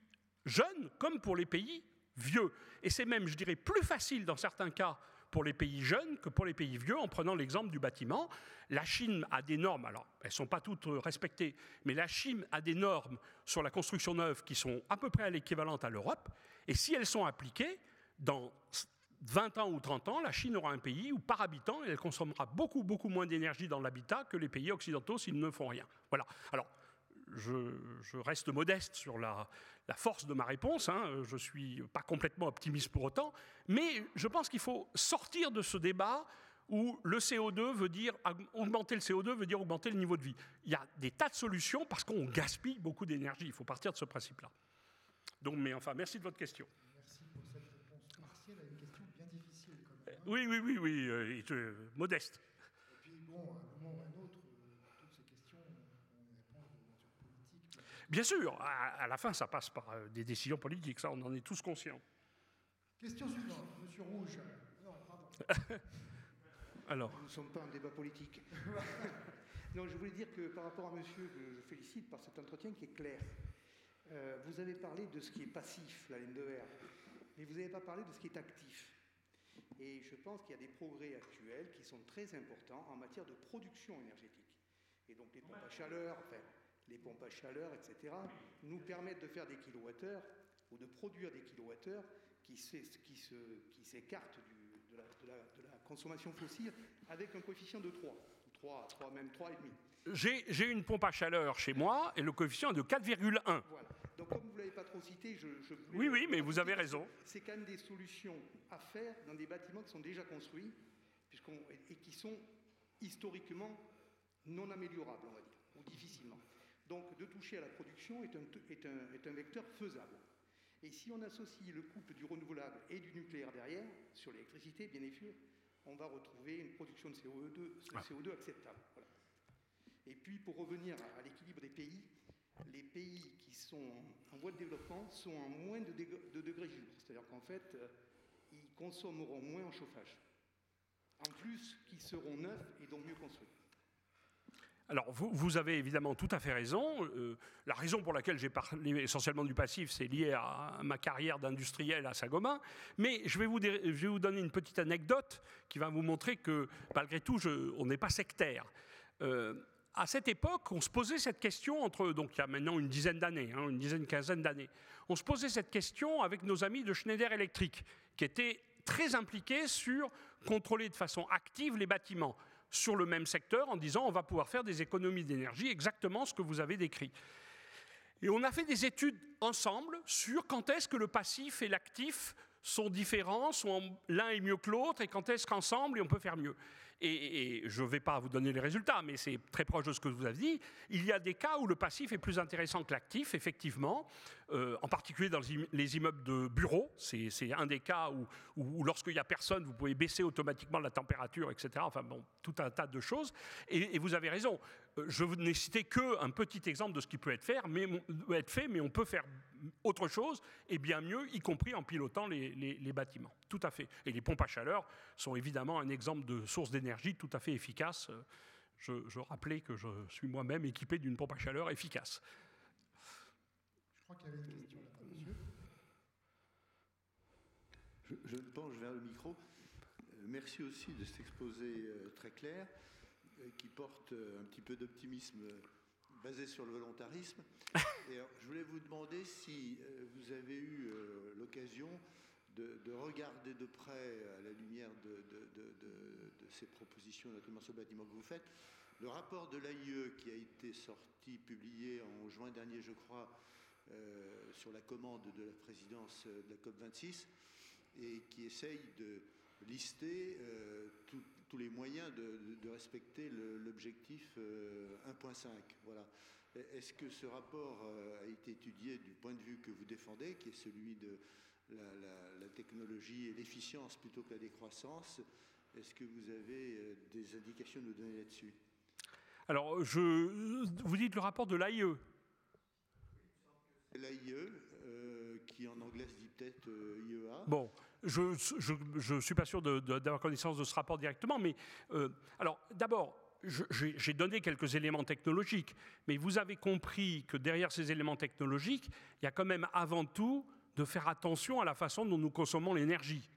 Speaker 2: jeunes comme pour les pays vieux. Et c'est même, je dirais, plus facile dans certains cas pour les pays jeunes que pour les pays vieux, en prenant l'exemple du bâtiment. La Chine a des normes, alors elles ne sont pas toutes respectées, mais la Chine a des normes sur la construction neuve qui sont à peu près à l'équivalente à l'Europe, et si elles sont appliquées, dans 20 ans ou 30 ans, la Chine aura un pays où par habitant, elle consommera beaucoup, beaucoup moins d'énergie dans l'habitat que les pays occidentaux s'ils ne font rien. Voilà. Alors, je reste modeste sur la force de ma réponse, hein. Je ne suis pas complètement optimiste pour autant, mais je pense qu'il faut sortir de ce débat où le CO2 veut dire, augmenter le CO2 veut dire augmenter le niveau de vie. Il y a des tas de solutions parce qu'on gaspille beaucoup d'énergie. Il faut partir de ce principe-là. Donc, mais enfin, merci de votre question.
Speaker 1: Merci pour cette réponse partielle à une question bien difficile quand même.
Speaker 2: Oui, modeste.
Speaker 1: Et puis bon, à un moment ou à un autre, toutes ces questions ont une réponse de nature politique.
Speaker 2: Bien sûr, à la fin, ça passe par des décisions politiques, ça, on en est tous conscients.
Speaker 1: Question suivante, Monsieur Rouge. Non, pardon.
Speaker 2: Alors.
Speaker 4: Nous ne sommes pas en débat politique. Non, je voulais dire que par rapport à monsieur, je félicite par cet entretien qui est clair. Vous avez parlé de ce qui est passif, la laine de verre, mais vous n'avez pas parlé de ce qui est actif. Et je pense qu'il y a des progrès actuels qui sont très importants en matière de production énergétique. Et donc les pompes à chaleur, etc., nous permettent de faire des kilowattheures ou de produire des kilowattheures qui s'écartent de la consommation fossile avec un coefficient de 3, même 3,5.
Speaker 2: J'ai une pompe à chaleur chez moi et le coefficient est de 4,1.
Speaker 4: Voilà. Donc comme vous ne l'avez pas trop cité,
Speaker 2: Oui, mais vous avez raison.
Speaker 4: C'est quand même des solutions à faire dans des bâtiments qui sont déjà construits et qui sont historiquement non améliorables, on va dire, ou difficilement. Donc de toucher à la production est un vecteur faisable. Et si on associe le couple du renouvelable et du nucléaire derrière, sur l'électricité, bien sûr, on va retrouver une production de CO2 acceptable. Voilà. Et puis, pour revenir à l'équilibre des pays, les pays qui sont en voie de développement sont en moins de degrés jour. C'est-à-dire qu'en fait, ils consommeront moins en chauffage. En plus, qu'ils seront neufs et donc mieux construits.
Speaker 2: Alors, vous avez évidemment tout à fait raison. La raison pour laquelle j'ai parlé essentiellement du passif, c'est lié à ma carrière d'industriel à Saint-Gobain. Mais je vais vous donner une petite anecdote qui va vous montrer que, malgré tout, on n'est pas sectaire. À cette époque, on se posait cette question donc il y a maintenant une dizaine d'années, quinzaine d'années. On se posait cette question avec nos amis de Schneider Electric, qui étaient très impliqués sur contrôler de façon active les bâtiments sur le même secteur en disant on va pouvoir faire des économies d'énergie, exactement ce que vous avez décrit. Et on a fait des études ensemble sur quand est-ce que le passif et l'actif sont différents, l'un est mieux que l'autre, et quand est-ce qu'ensemble, on peut faire mieux. Et je ne vais pas vous donner les résultats, mais c'est très proche de ce que vous avez dit. Il y a des cas où le passif est plus intéressant que l'actif, effectivement, en particulier dans les immeubles de bureaux. C'est un des cas où lorsqu'il n'y a personne, vous pouvez baisser automatiquement la température, etc. Enfin bon, tout un tas de choses. Et vous avez raison. Je n'ai cité qu'un petit exemple de ce qui peut être fait, mais on peut faire autre chose, et bien mieux, y compris en pilotant les bâtiments. Tout à fait. Et les pompes à chaleur sont évidemment un exemple de source d'énergie tout à fait efficace. Je rappelais que je suis moi-même équipé d'une pompe à chaleur efficace.
Speaker 1: Je crois qu'il y avait une question là-bas, monsieur.
Speaker 5: Je me penche vers le micro. Merci aussi de cet exposé très clair qui porte un petit peu d'optimisme basé sur le volontarisme. Et alors, je voulais vous demander si vous avez eu l'occasion de regarder de près, à la lumière de ces propositions, notamment sur le bâtiment que vous faites, le rapport de l'AIE qui a été publié en juin dernier, je crois, sur la commande de la présidence de la COP26, et qui essaye de lister tous les moyens de respecter l'objectif 1.5. Voilà. Est-ce que ce rapport a été étudié du point de vue que vous défendez, qui est celui de la technologie et l'efficience plutôt que la décroissance? Est-ce que vous avez des indications à nous donner là-dessus?
Speaker 2: Alors, vous dites le rapport de l'AIE.
Speaker 5: L'AIE, qui en anglais se dit peut-être IEA.
Speaker 2: Bon, je ne suis pas sûr d'avoir connaissance de ce rapport directement, mais alors d'abord, j'ai donné quelques éléments technologiques, mais vous avez compris que derrière ces éléments technologiques, il y a quand même avant tout de faire attention à la façon dont nous consommons l'énergie.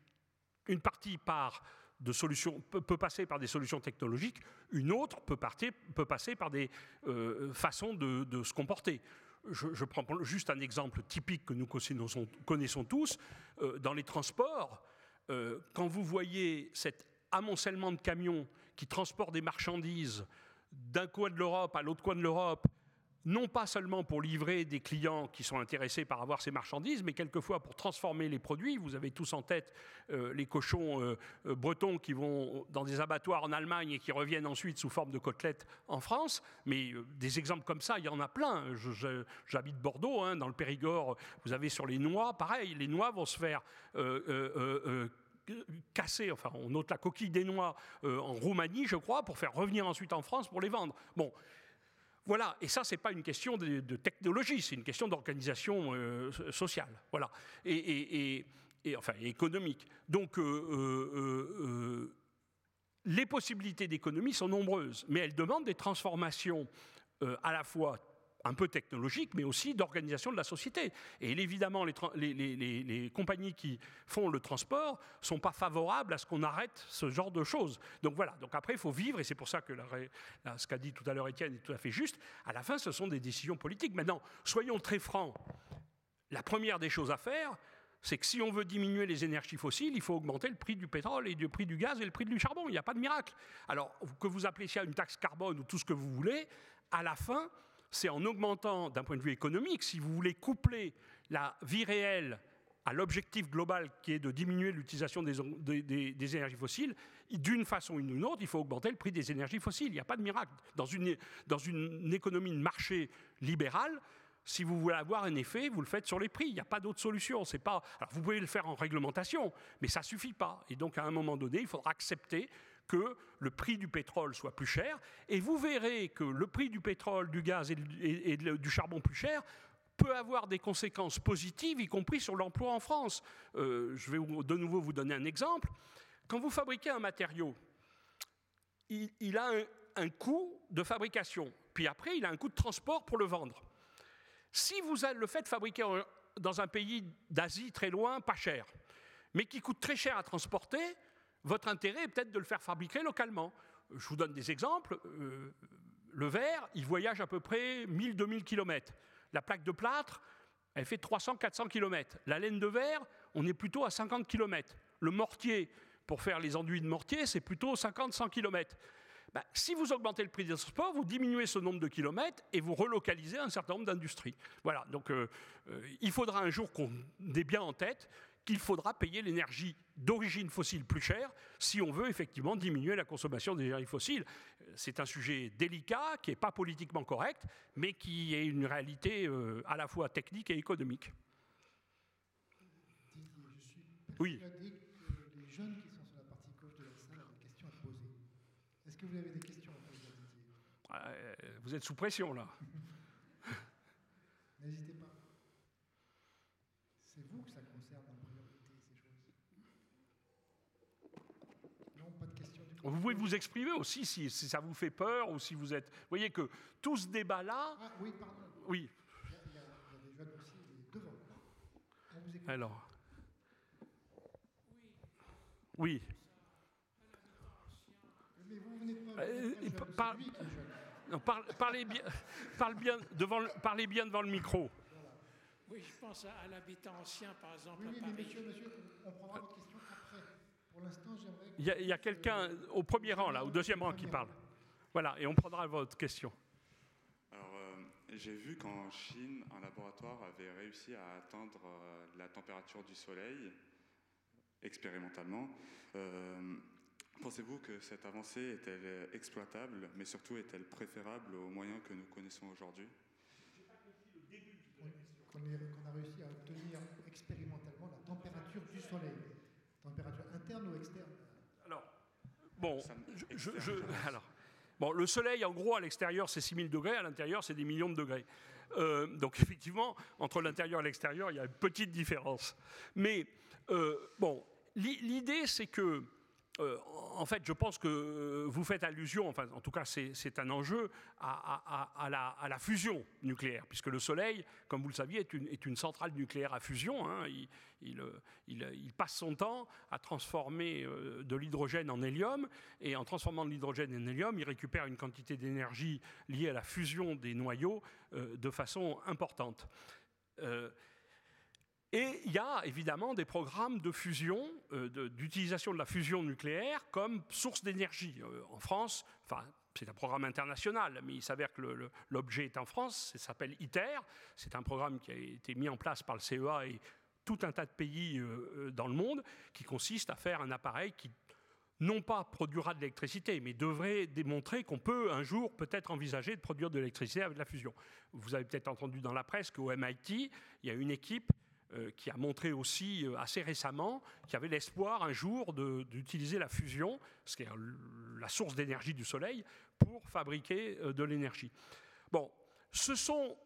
Speaker 2: Une partie peut passer par des solutions technologiques, une autre peut passer par des façons de se comporter. Je prends juste un exemple typique que nous connaissons tous. Dans les transports, quand vous voyez cet amoncellement de camions qui transportent des marchandises d'un coin de l'Europe à l'autre coin de l'Europe, non pas seulement pour livrer des clients qui sont intéressés par avoir ces marchandises, mais quelquefois pour transformer les produits. Vous avez tous en tête les cochons bretons qui vont dans des abattoirs en Allemagne et qui reviennent ensuite sous forme de côtelettes en France. Mais des exemples comme ça, il y en a plein. J'habite Bordeaux, hein, dans le Périgord. Vous avez sur les noix, pareil, les noix vont se faire casser, enfin on note la coquille des noix en Roumanie, je crois, pour faire revenir ensuite en France pour les vendre. Bon. Voilà, et ça, ce n'est pas une question de technologie, c'est une question d'organisation sociale, voilà, et économique. Donc, les possibilités d'économie sont nombreuses, mais elles demandent des transformations à la fois un peu technologiques, mais aussi d'organisation de la société. Et évidemment, les compagnies qui font le transport ne sont pas favorables à ce qu'on arrête ce genre de choses. Donc voilà, donc après, il faut vivre, et c'est pour ça que ce qu'a dit tout à l'heure Étienne est tout à fait juste. À la fin, ce sont des décisions politiques. Maintenant, soyons très francs, la première des choses à faire, c'est que si on veut diminuer les énergies fossiles, il faut augmenter le prix du pétrole et le prix du gaz et le prix du charbon. Il n'y a pas de miracle. Alors, que vous appelez ça une taxe carbone ou tout ce que vous voulez, à la fin, c'est en augmentant, d'un point de vue économique, si vous voulez coupler la vie réelle à l'objectif global qui est de diminuer l'utilisation des énergies fossiles, d'une façon ou d'une autre, il faut augmenter le prix des énergies fossiles. Il n'y a pas de miracle. Dans une économie de marché libérale, si vous voulez avoir un effet, vous le faites sur les prix. Il n'y a pas d'autre solution. Alors, vous pouvez le faire en réglementation, mais ça ne suffit pas. Et donc, à un moment donné, il faudra accepter que le prix du pétrole soit plus cher. Et vous verrez que le prix du pétrole, du gaz et du charbon plus cher peut avoir des conséquences positives, y compris sur l'emploi en France. Je vais de nouveau vous donner un exemple. Quand vous fabriquez un matériau, il a un coût de fabrication, puis après, il a un coût de transport pour le vendre. Si vous le faites fabriquer dans un pays d'Asie très loin, pas cher, mais qui coûte très cher à transporter, votre intérêt est peut-être de le faire fabriquer localement. Je vous donne des exemples. Le verre, il voyage à peu près 1000-2000 km. La plaque de plâtre, elle fait 300-400 km. La laine de verre, on est plutôt à 50 km. Le mortier, pour faire les enduits de mortier, c'est plutôt 50-100 km. Si vous augmentez le prix des transports, vous diminuez ce nombre de kilomètres et vous relocalisez un certain nombre d'industries. Voilà, donc il faudra un jour qu'on ait bien en tête qu'il faudra payer l'énergie d'origine fossile plus chère si on veut effectivement diminuer la consommation d'énergie fossile. C'est un sujet délicat, qui n'est pas politiquement correct, mais qui est une réalité à la fois technique et économique. Oui.
Speaker 1: Je suis persuadé que les jeunes qui sont sur la partie gauche de la salle ont des questions à poser. Est-ce que vous avez des questions à poser, Didier ?
Speaker 2: Vous êtes sous pression, là.
Speaker 1: N'hésitez pas. C'est vous que ça concerne en priorité, ces choses. Non, pas de questions du coup.
Speaker 2: Vous pouvez vous exprimer aussi si ça vous fait peur ou si vous êtes... Vous voyez que tout ce débat-là...
Speaker 1: Ah oui, pardon.
Speaker 2: Oui.
Speaker 1: Il y a des jeunes aussi devant. On vous écoute.
Speaker 2: Alors. Oui.
Speaker 1: Mais vous venez pas jeune, c'est lui qui est jeune.
Speaker 2: Non, parlez bien devant le micro.
Speaker 6: Oui, je pense à l'habitat ancien, par exemple,
Speaker 1: Oui,
Speaker 6: à
Speaker 1: mais
Speaker 6: Paris.
Speaker 1: monsieur, on prendra votre question après. Pour l'instant, j'aimerais...
Speaker 2: Il y a quelqu'un au premier rang, là, au deuxième rang qui parle. Voilà, et on prendra votre question.
Speaker 7: Alors, j'ai vu qu'en Chine, un laboratoire avait réussi à atteindre la température du Soleil, expérimentalement. Pensez-vous que cette avancée est-elle exploitable, mais surtout est-elle préférable aux moyens que nous connaissons aujourd'hui ?
Speaker 1: Qu'on a réussi à obtenir expérimentalement la température du Soleil. Température interne ou externe ?
Speaker 2: Alors, bon, le Soleil, en gros, à l'extérieur, c'est 6000 degrés, à l'intérieur, c'est des millions de degrés. Donc, effectivement, entre l'intérieur et l'extérieur, il y a une petite différence. Mais, l'idée, c'est que en fait, je pense que vous faites allusion, enfin, en tout cas, c'est un enjeu à la fusion nucléaire, puisque le Soleil, comme vous le saviez, est une centrale nucléaire à fusion. Hein. Il passe son temps à transformer de l'hydrogène en hélium, et en transformant de l'hydrogène en hélium, il récupère une quantité d'énergie liée à la fusion des noyaux de façon importante. Et il y a évidemment des programmes de fusion, d'utilisation de la fusion nucléaire comme source d'énergie. En France, enfin, c'est un programme international, mais il s'avère que l'objet est en France, ça s'appelle ITER. C'est un programme qui a été mis en place par le CEA et tout un tas de pays dans le monde, qui consiste à faire un appareil qui non pas produira de l'électricité, mais devrait démontrer qu'on peut un jour peut-être envisager de produire de l'électricité avec la fusion. Vous avez peut-être entendu dans la presse qu'au MIT, il y a une équipe qui a montré aussi assez récemment qu'il y avait l'espoir un jour d'utiliser la fusion, ce qui est la source d'énergie du Soleil, pour fabriquer de l'énergie. Bon, ce sont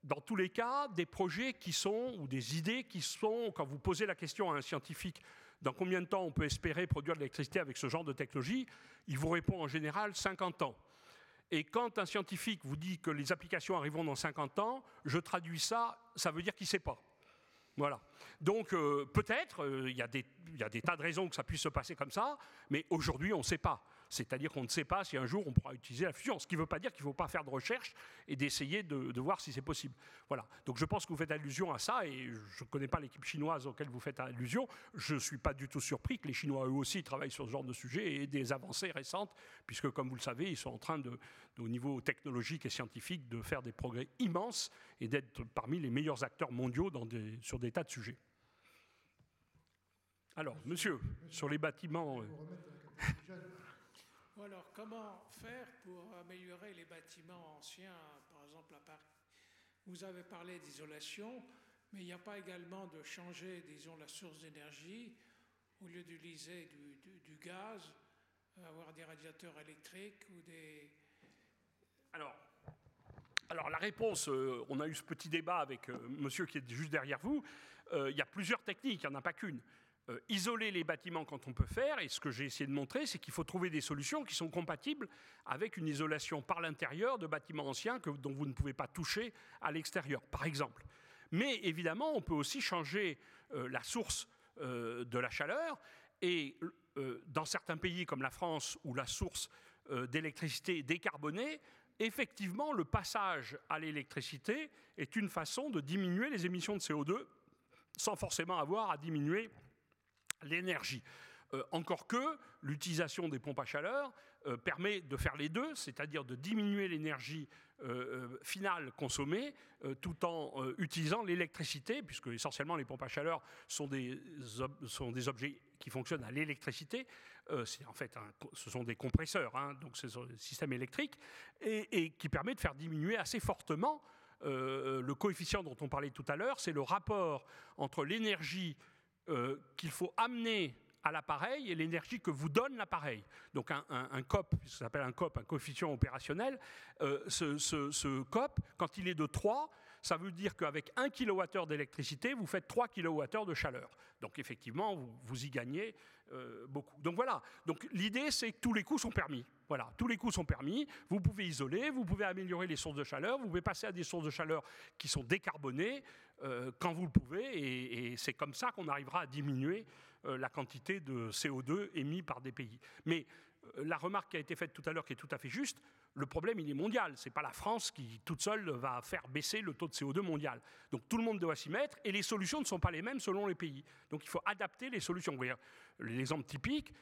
Speaker 2: dans tous les cas des projets qui sont, ou des idées qui sont, quand vous posez la question à un scientifique, dans combien de temps on peut espérer produire de l'électricité avec ce genre de technologie, il vous répond en général 50 ans. Et quand un scientifique vous dit que les applications arriveront dans 50 ans, je traduis ça, ça veut dire qu'il ne sait pas. Voilà. Donc peut-être, il y a des tas de raisons que ça puisse se passer comme ça, mais aujourd'hui on ne sait pas. C'est-à-dire qu'on ne sait pas si un jour on pourra utiliser la fusion. Ce qui ne veut pas dire qu'il ne faut pas faire de recherche et d'essayer de voir si c'est possible. Voilà. Donc je pense que vous faites allusion à ça, et je ne connais pas l'équipe chinoise auquel vous faites allusion. Je ne suis pas du tout surpris que les Chinois eux aussi travaillent sur ce genre de sujet, et des avancées récentes, puisque comme vous le savez, ils sont en train au niveau technologique et scientifique de faire des progrès immenses et d'être parmi les meilleurs acteurs mondiaux sur des tas de sujets. Alors, monsieur, sur les bâtiments...
Speaker 6: Alors, comment faire pour améliorer les bâtiments anciens, par exemple à Paris? Vous avez parlé d'isolation, mais il n'y a pas également de changer, disons, la source d'énergie, au lieu d'utiliser du gaz, avoir des radiateurs électriques ou des...
Speaker 2: Alors la réponse, on a eu ce petit débat avec monsieur qui est juste derrière vous, il y a plusieurs techniques, il n'y en a pas qu'une. Isoler les bâtiments quand on peut faire, et ce que j'ai essayé de montrer, c'est qu'il faut trouver des solutions qui sont compatibles avec une isolation par l'intérieur de bâtiments anciens dont vous ne pouvez pas toucher à l'extérieur, par exemple. Mais évidemment, on peut aussi changer la source de la chaleur, et dans certains pays comme la France, où la source d'électricité est décarbonée, effectivement, le passage à l'électricité est une façon de diminuer les émissions de CO2 sans forcément avoir à diminuer l'énergie. Encore que l'utilisation des pompes à chaleur permet de faire les deux, c'est-à-dire de diminuer l'énergie finale consommée tout en utilisant l'électricité, puisque essentiellement les pompes à chaleur sont des objets qui fonctionnent à l'électricité. En fait, ce sont des compresseurs, hein, donc c'est un système électrique, et qui permet de faire diminuer assez fortement le coefficient dont on parlait tout à l'heure. C'est le rapport entre l'énergie qu'il faut amener à l'appareil et l'énergie que vous donne l'appareil. Donc un COP, ça s'appelle un COP, un coefficient opérationnel, ce COP, quand il est de 3, ça veut dire qu'avec 1 kWh d'électricité, vous faites 3 kWh de chaleur. Donc effectivement, vous y gagnez beaucoup. Donc voilà, donc l'idée c'est que tous les coûts sont permis. Voilà, tous les coûts sont permis, vous pouvez isoler, vous pouvez améliorer les sources de chaleur, vous pouvez passer à des sources de chaleur qui sont décarbonées quand vous le pouvez, et c'est comme ça qu'on arrivera à diminuer la quantité de CO2 émis par des pays. Mais la remarque qui a été faite tout à l'heure, qui est tout à fait juste, le problème il est mondial, ce n'est pas la France qui toute seule va faire baisser le taux de CO2 mondial. Donc tout le monde doit s'y mettre, et les solutions ne sont pas les mêmes selon les pays. Donc il faut adapter les solutions. Vous voyez, l'exemple typique,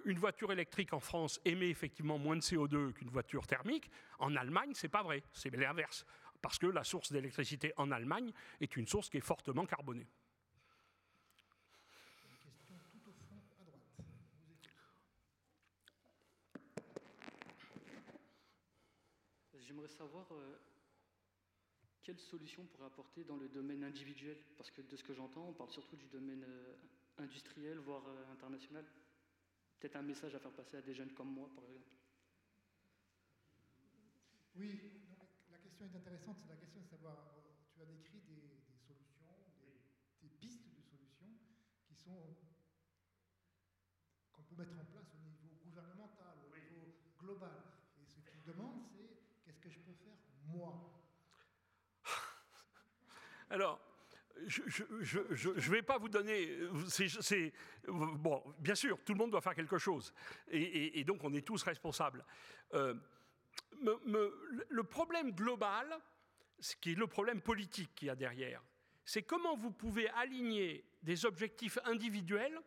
Speaker 2: une voiture électrique en France émet effectivement moins de CO2 qu'une voiture thermique. En Allemagne, ce n'est pas vrai, c'est l'inverse. Parce que la source d'électricité en Allemagne est une source qui est fortement carbonée.
Speaker 1: Une question tout au fond à droite.
Speaker 8: J'aimerais savoir quelles solutions on pourrait apporter dans le domaine individuel, parce que de ce que j'entends, on parle surtout du domaine industriel, voire international. Peut-être un message à faire passer à des jeunes comme moi, par exemple.
Speaker 1: Oui, la question est intéressante, c'est la question de savoir, tu as décrit des solutions, des pistes de solutions qu'on peut faut mettre en place au niveau gouvernemental, au niveau global. Et ce qu'il demande, c'est qu'est-ce que je peux faire moi?
Speaker 2: Alors, je ne vais pas vous donner... bon, bien sûr, tout le monde doit faire quelque chose. Et donc, on est tous responsables. Le problème global, ce qui est le problème politique qu'il y a derrière, c'est comment vous pouvez aligner des objectifs individuels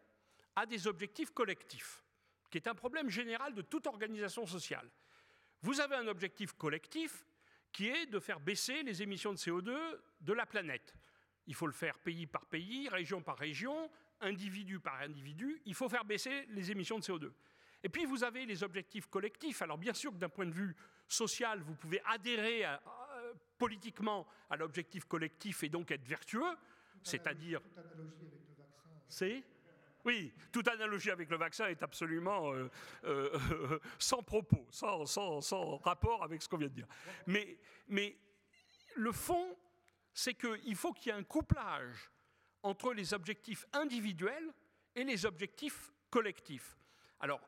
Speaker 2: à des objectifs collectifs, qui est un problème général de toute organisation sociale. Vous avez un objectif collectif qui est de faire baisser les émissions de CO2 de la planète. Il faut le faire pays par pays, région par région, individu par individu. Il faut faire baisser les émissions de CO2. Et puis, vous avez les objectifs collectifs. Alors, bien sûr que d'un point de vue social, vous pouvez adhérer politiquement à l'objectif collectif et donc être vertueux, c'est-à-dire...
Speaker 1: Toute analogie avec le vaccin.
Speaker 2: C'est... Oui, toute analogie avec le vaccin est absolument sans propos, sans rapport avec ce qu'on vient de dire. Mais le fond, c'est qu'il faut qu'il y ait un couplage entre les objectifs individuels et les objectifs collectifs. Alors,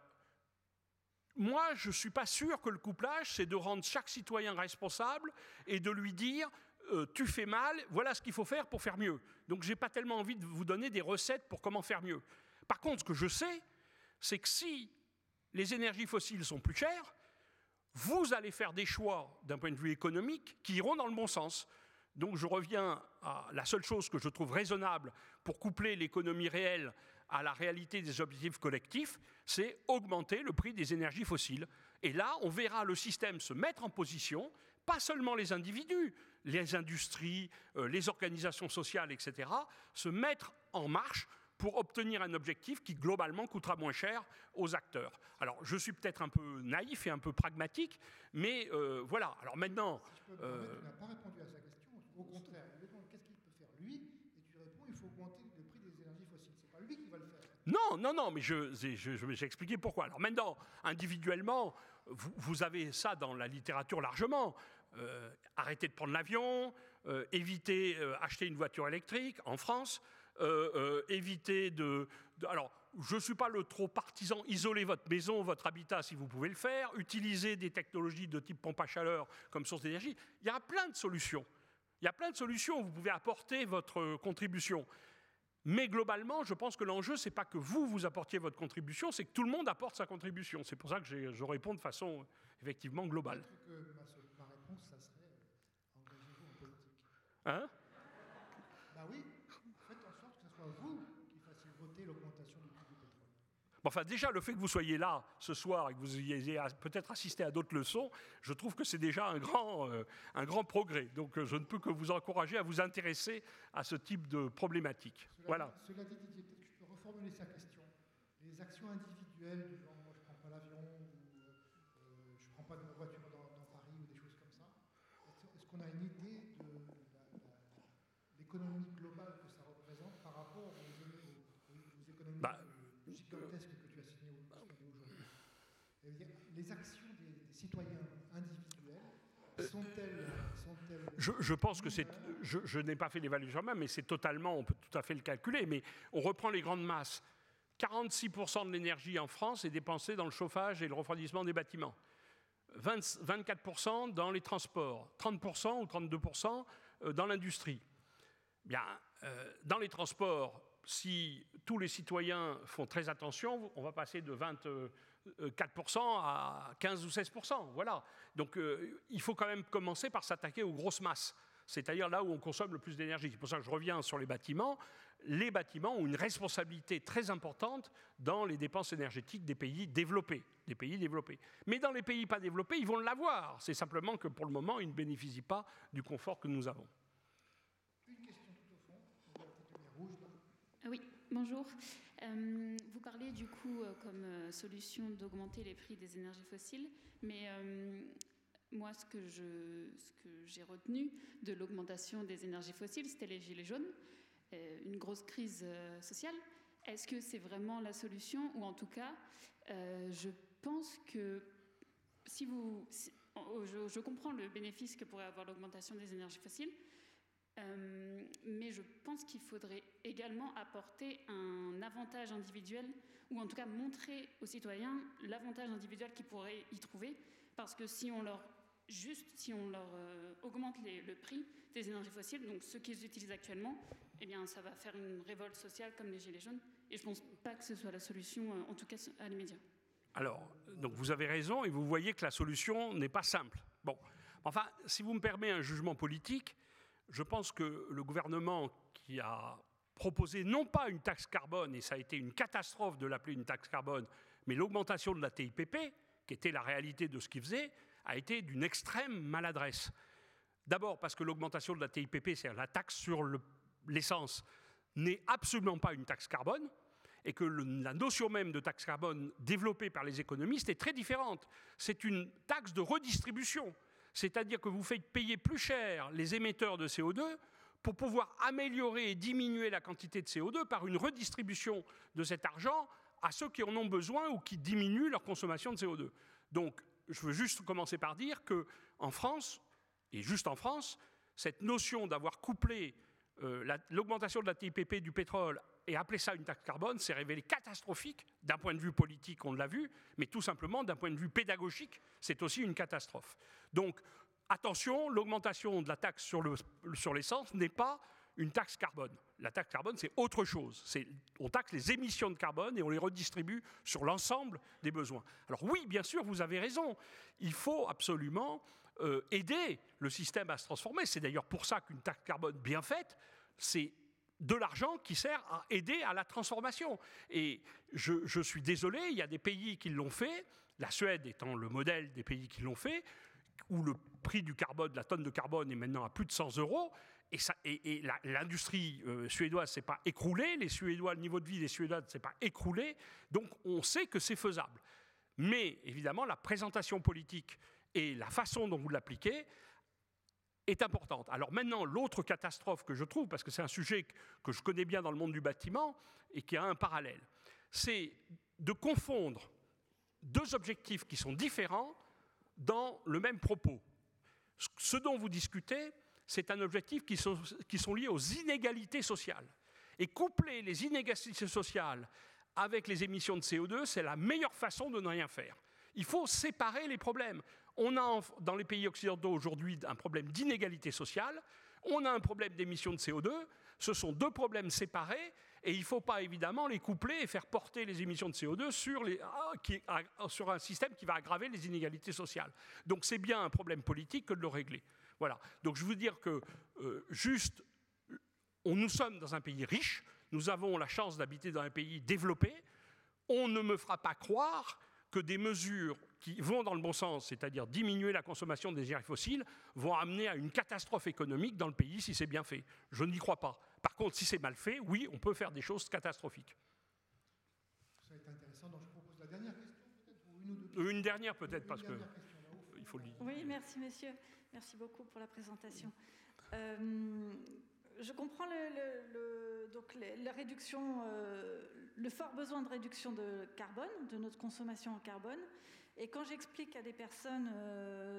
Speaker 2: moi, je ne suis pas sûr que le couplage, c'est de rendre chaque citoyen responsable et de lui dire tu fais mal, voilà ce qu'il faut faire pour faire mieux. Donc, je n'ai pas tellement envie de vous donner des recettes pour comment faire mieux. Par contre, ce que je sais, c'est que si les énergies fossiles sont plus chères, vous allez faire des choix d'un point de vue économique qui iront dans le bon sens. Donc je reviens à la seule chose que je trouve raisonnable pour coupler l'économie réelle à la réalité des objectifs collectifs, c'est augmenter le prix des énergies fossiles. Et là, on verra le système se mettre en position, pas seulement les individus, les industries, les organisations sociales, etc., se mettre en marche pour obtenir un objectif qui, globalement, coûtera moins cher aux acteurs. Alors, je suis peut-être un peu naïf et un peu pragmatique, mais voilà. Alors maintenant...
Speaker 1: Si je peux me permettre, tu n'as pas répondu à sa question. Au contraire, il demande qu'est-ce qu'il peut faire lui, et tu réponds il faut augmenter le prix des énergies fossiles. C'est pas lui qui va le faire.
Speaker 2: Non, mais j'ai expliqué pourquoi. Alors maintenant, individuellement, vous avez ça dans la littérature largement. Arrêtez de prendre l'avion, évitez acheter une voiture électrique en France, évitez alors, je ne suis pas le trop partisan, isolez votre maison, votre habitat si vous pouvez le faire, utilisez des technologies de type pompe à chaleur comme source d'énergie. Il y a plein de solutions. Il y a plein de solutions où vous pouvez apporter votre contribution. Mais globalement, je pense que l'enjeu, ce n'est pas que vous apportiez votre contribution, c'est que tout le monde apporte sa contribution. C'est pour ça que je réponds de façon effectivement globale.
Speaker 1: Peut-être que ma réponse, ça serait engagez-vous en politique.
Speaker 2: Hein?
Speaker 1: Bah oui, faites en sorte que ce soit vous qui fassiez voter l'augmentation du prix du pétrole.
Speaker 2: Bon, enfin, déjà, le fait que vous soyez là ce soir et que vous ayez peut-être assisté à d'autres leçons, je trouve que c'est déjà un grand progrès. Donc, je ne peux que vous encourager à vous intéresser à ce type de problématique. Voilà.
Speaker 1: Cela dit, Didier, peut-être que je peux reformuler sa question. Les actions individuelles, du genre, moi, je ne prends pas l'avion, ou je ne prends pas de voiture dans Paris, ou des choses comme ça, est-ce qu'on a une idée de l'économie globale que ça représente par rapport aux économies gigantesques que tu as signées aujourd'hui? Les actions des citoyens individuels sont-elles
Speaker 2: je pense que je n'ai pas fait l'évaluation même, mais c'est totalement, on peut tout à fait le calculer, mais on reprend les grandes masses. 46% de l'énergie en France est dépensée dans le chauffage et le refroidissement des bâtiments. 24% dans les transports, 30% ou 32% dans l'industrie. Bien, dans les transports, si tous les citoyens font très attention, on va passer de 24% à 15 ou 16%. Voilà. Donc, il faut quand même commencer par s'attaquer aux grosses masses, c'est-à-dire là où on consomme le plus d'énergie. C'est pour ça que je reviens sur les bâtiments. Les bâtiments ont une responsabilité très importante dans les dépenses énergétiques des pays développés. Mais dans les pays pas développés, ils vont l'avoir. C'est simplement que pour le moment, ils ne bénéficient pas du confort que nous avons.
Speaker 1: Une question tout au fond. Vous avez la lumière rouge, là.
Speaker 9: Oui, bonjour. Vous parlez du coup comme solution d'augmenter les prix des énergies fossiles, mais moi ce que j'ai retenu de l'augmentation des énergies fossiles, c'était les gilets jaunes, une grosse crise sociale. Est-ce que c'est vraiment la solution, ou en tout cas, je pense que je comprends le bénéfice que pourrait avoir l'augmentation des énergies fossiles. Mais je pense qu'il faudrait également apporter un avantage individuel, ou en tout cas montrer aux citoyens l'avantage individuel qu'ils pourraient y trouver, parce que si on leur augmente le prix des énergies fossiles, donc ceux qu'ils utilisent actuellement, eh bien ça va faire une révolte sociale comme les Gilets jaunes, et je ne pense pas que ce soit la solution, en tout cas à l'immédiat.
Speaker 2: Alors, donc vous avez raison, et vous voyez que la solution n'est pas simple. Bon, enfin, si vous me permettez un jugement politique, je pense que le gouvernement qui a proposé non pas une taxe carbone, et ça a été une catastrophe de l'appeler une taxe carbone, mais l'augmentation de la TIPP, qui était la réalité de ce qu'il faisait, a été d'une extrême maladresse. D'abord parce que l'augmentation de la TIPP, c'est-à-dire la taxe sur l'essence, n'est absolument pas une taxe carbone, et que la notion même de taxe carbone développée par les économistes est très différente. C'est une taxe de redistribution, c'est-à-dire que vous faites payer plus cher les émetteurs de CO2 pour pouvoir améliorer et diminuer la quantité de CO2 par une redistribution de cet argent à ceux qui en ont besoin ou qui diminuent leur consommation de CO2. Donc, je veux juste commencer par dire qu'en France, et juste en France, cette notion d'avoir couplé l'augmentation de la TIPP du pétrole et appeler ça une taxe carbone s'est révélé catastrophique d'un point de vue politique, on l'a vu, mais tout simplement d'un point de vue pédagogique, c'est aussi une catastrophe. Donc, attention, l'augmentation de la taxe sur l'essence n'est pas une taxe carbone. La taxe carbone, c'est autre chose. On taxe les émissions de carbone et on les redistribue sur l'ensemble des besoins. Alors oui, bien sûr, vous avez raison. Il faut absolument aider le système à se transformer. C'est d'ailleurs pour ça qu'une taxe carbone bien faite, c'est de l'argent qui sert à aider à la transformation. Et je suis désolé, il y a des pays qui l'ont fait, la Suède étant le modèle des pays qui l'ont fait, où le prix du carbone, la tonne de carbone est maintenant à plus de 100 €, et l'industrie suédoise ne s'est pas écroulée, le niveau de vie des Suédois ne s'est pas écroulé, donc on sait que c'est faisable. Mais évidemment, la présentation politique et la façon dont vous l'appliquez est importante. Alors maintenant, l'autre catastrophe que je trouve, parce que c'est un sujet que je connais bien dans le monde du bâtiment et qui a un parallèle, c'est de confondre deux objectifs qui sont différents dans le même propos. Ce dont vous discutez, c'est un objectif qui sont liés aux inégalités sociales. Et coupler les inégalités sociales avec les émissions de CO2, c'est la meilleure façon de ne rien faire. Il faut séparer les problèmes. On a dans les pays occidentaux aujourd'hui un problème d'inégalité sociale, on a un problème d'émissions de CO2, ce sont deux problèmes séparés, et il ne faut pas évidemment les coupler et faire porter les émissions de CO2 sur un système qui va aggraver les inégalités sociales. Donc c'est bien un problème politique que de le régler. Voilà. Donc je veux dire que nous sommes dans un pays riche, nous avons la chance d'habiter dans un pays développé, on ne me fera pas croire que des mesures qui vont dans le bon sens, c'est-à-dire diminuer la consommation des énergies fossiles, vont amener à une catastrophe économique dans le pays si c'est bien fait. Je n'y crois pas. Par contre, si c'est mal fait, oui, on peut faire des choses catastrophiques.
Speaker 1: Ça va être intéressant. Donc je propose la dernière question, peut-être, ou une ou deux.
Speaker 2: Une dernière, peut-être, parce que il faut le dire.
Speaker 10: Oui, merci, monsieur. Merci beaucoup pour la présentation. Je comprends donc la réduction, le fort besoin de réduction de carbone, de notre consommation en carbone. Et quand j'explique à des personnes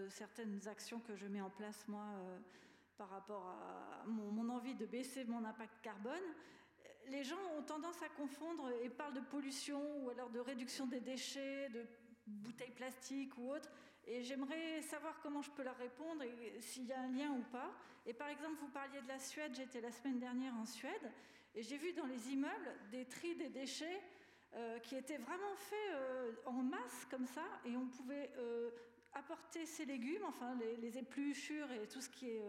Speaker 10: certaines actions que je mets en place, moi, par rapport à mon envie de baisser mon impact carbone, les gens ont tendance à confondre et parlent de pollution ou alors de réduction des déchets, de bouteilles plastiques ou autres. Et j'aimerais savoir comment je peux leur répondre et s'il y a un lien ou pas. Et par exemple, vous parliez de la Suède, j'étais la semaine dernière en Suède, et j'ai vu dans les immeubles des tris des déchets qui étaient vraiment faits en masse comme ça, et on pouvait apporter ces légumes, enfin les épluchures et tout ce qui est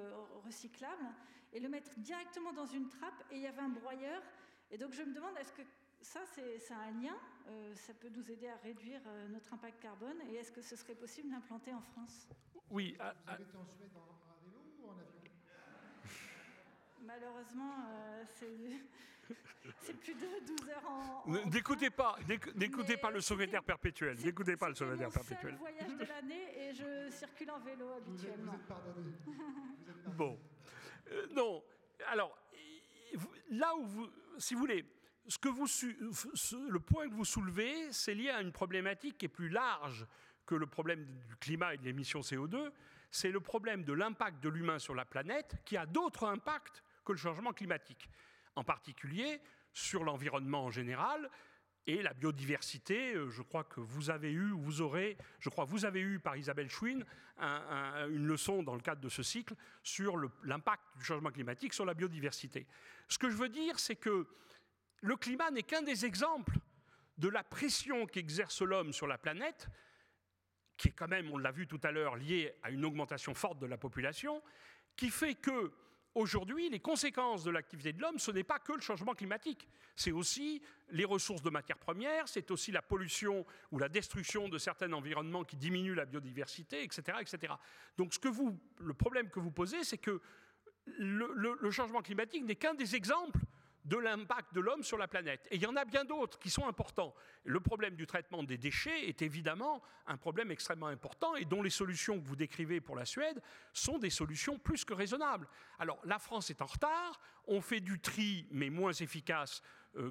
Speaker 10: recyclable, et le mettre directement dans une trappe, et il y avait un broyeur. Et donc je me demande, est-ce que ça c'est un lien, ça peut nous aider à réduire notre impact carbone, et est-ce que ce serait possible d'implanter en France?
Speaker 2: Oui.
Speaker 1: Vous avez été en Suède en vélo ou en avion?
Speaker 10: Malheureusement, c'est plus de 12 heures en
Speaker 2: N'écoutez pas le secrétaire perpétuel. N'écoutez pas le secrétaire perpétuel.
Speaker 10: C'est mon seul voyage de l'année et je circule en vélo habituellement.
Speaker 1: Vous êtes pardonné.
Speaker 2: Bon. Non. Alors, là où vous... Si vous voulez, le point que vous soulevez, c'est lié à une problématique qui est plus large que le problème du climat et de l'émission CO2. c'est le problème de l'impact de l'humain sur la planète qui a d'autres impacts que le changement climatique, en particulier sur l'environnement en général et la biodiversité. Je crois que vous avez eu par Isabelle Chouine une leçon dans le cadre de ce cycle sur l'impact du changement climatique sur la biodiversité. Ce que je veux dire, c'est que le climat n'est qu'un des exemples de la pression qu'exerce l'homme sur la planète, qui est quand même, on l'a vu tout à l'heure, liée à une augmentation forte de la population, qui fait que aujourd'hui, les conséquences de l'activité de l'homme, ce n'est pas que le changement climatique. C'est aussi les ressources de matières premières, c'est aussi la pollution ou la destruction de certains environnements qui diminuent la biodiversité, etc. etc. Donc le problème que vous posez, c'est que le changement climatique n'est qu'un des exemples de l'impact de l'homme sur la planète. Et il y en a bien d'autres qui sont importants. Le problème du traitement des déchets est évidemment un problème extrêmement important et dont les solutions que vous décrivez pour la Suède sont des solutions plus que raisonnables. Alors, la France est en retard, on fait du tri, mais moins efficace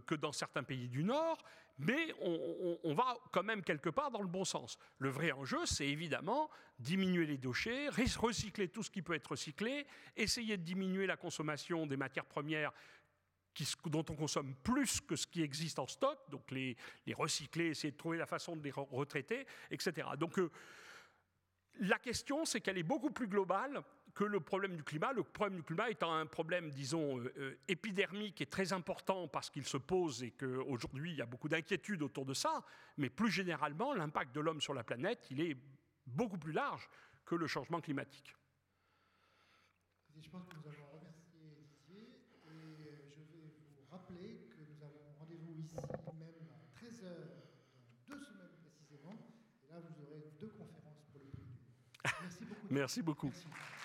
Speaker 2: que dans certains pays du Nord, mais on va quand même quelque part dans le bon sens. Le vrai enjeu, c'est évidemment diminuer les déchets, recycler tout ce qui peut être recyclé, essayer de diminuer la consommation des matières premières dont on consomme plus que ce qui existe en stock, donc les recycler, essayer de trouver la façon de les retraiter, etc. Donc la question, c'est qu'elle est beaucoup plus globale que le problème du climat. Le problème du climat étant un problème, disons, épidermique et très important parce qu'il se pose et qu'aujourd'hui, il y a beaucoup d'inquiétudes autour de ça, mais plus généralement, l'impact de l'homme sur la planète, il est beaucoup plus large que le changement climatique.
Speaker 1: Je pense que nous allons remercier Didier et je vais vous rappeler que nous avons rendez-vous ici même à 13h dans 2 semaines précisément. Et là, vous aurez 2 conférences pour le prix du monde. Merci beaucoup.
Speaker 2: Merci beaucoup.
Speaker 1: Merci.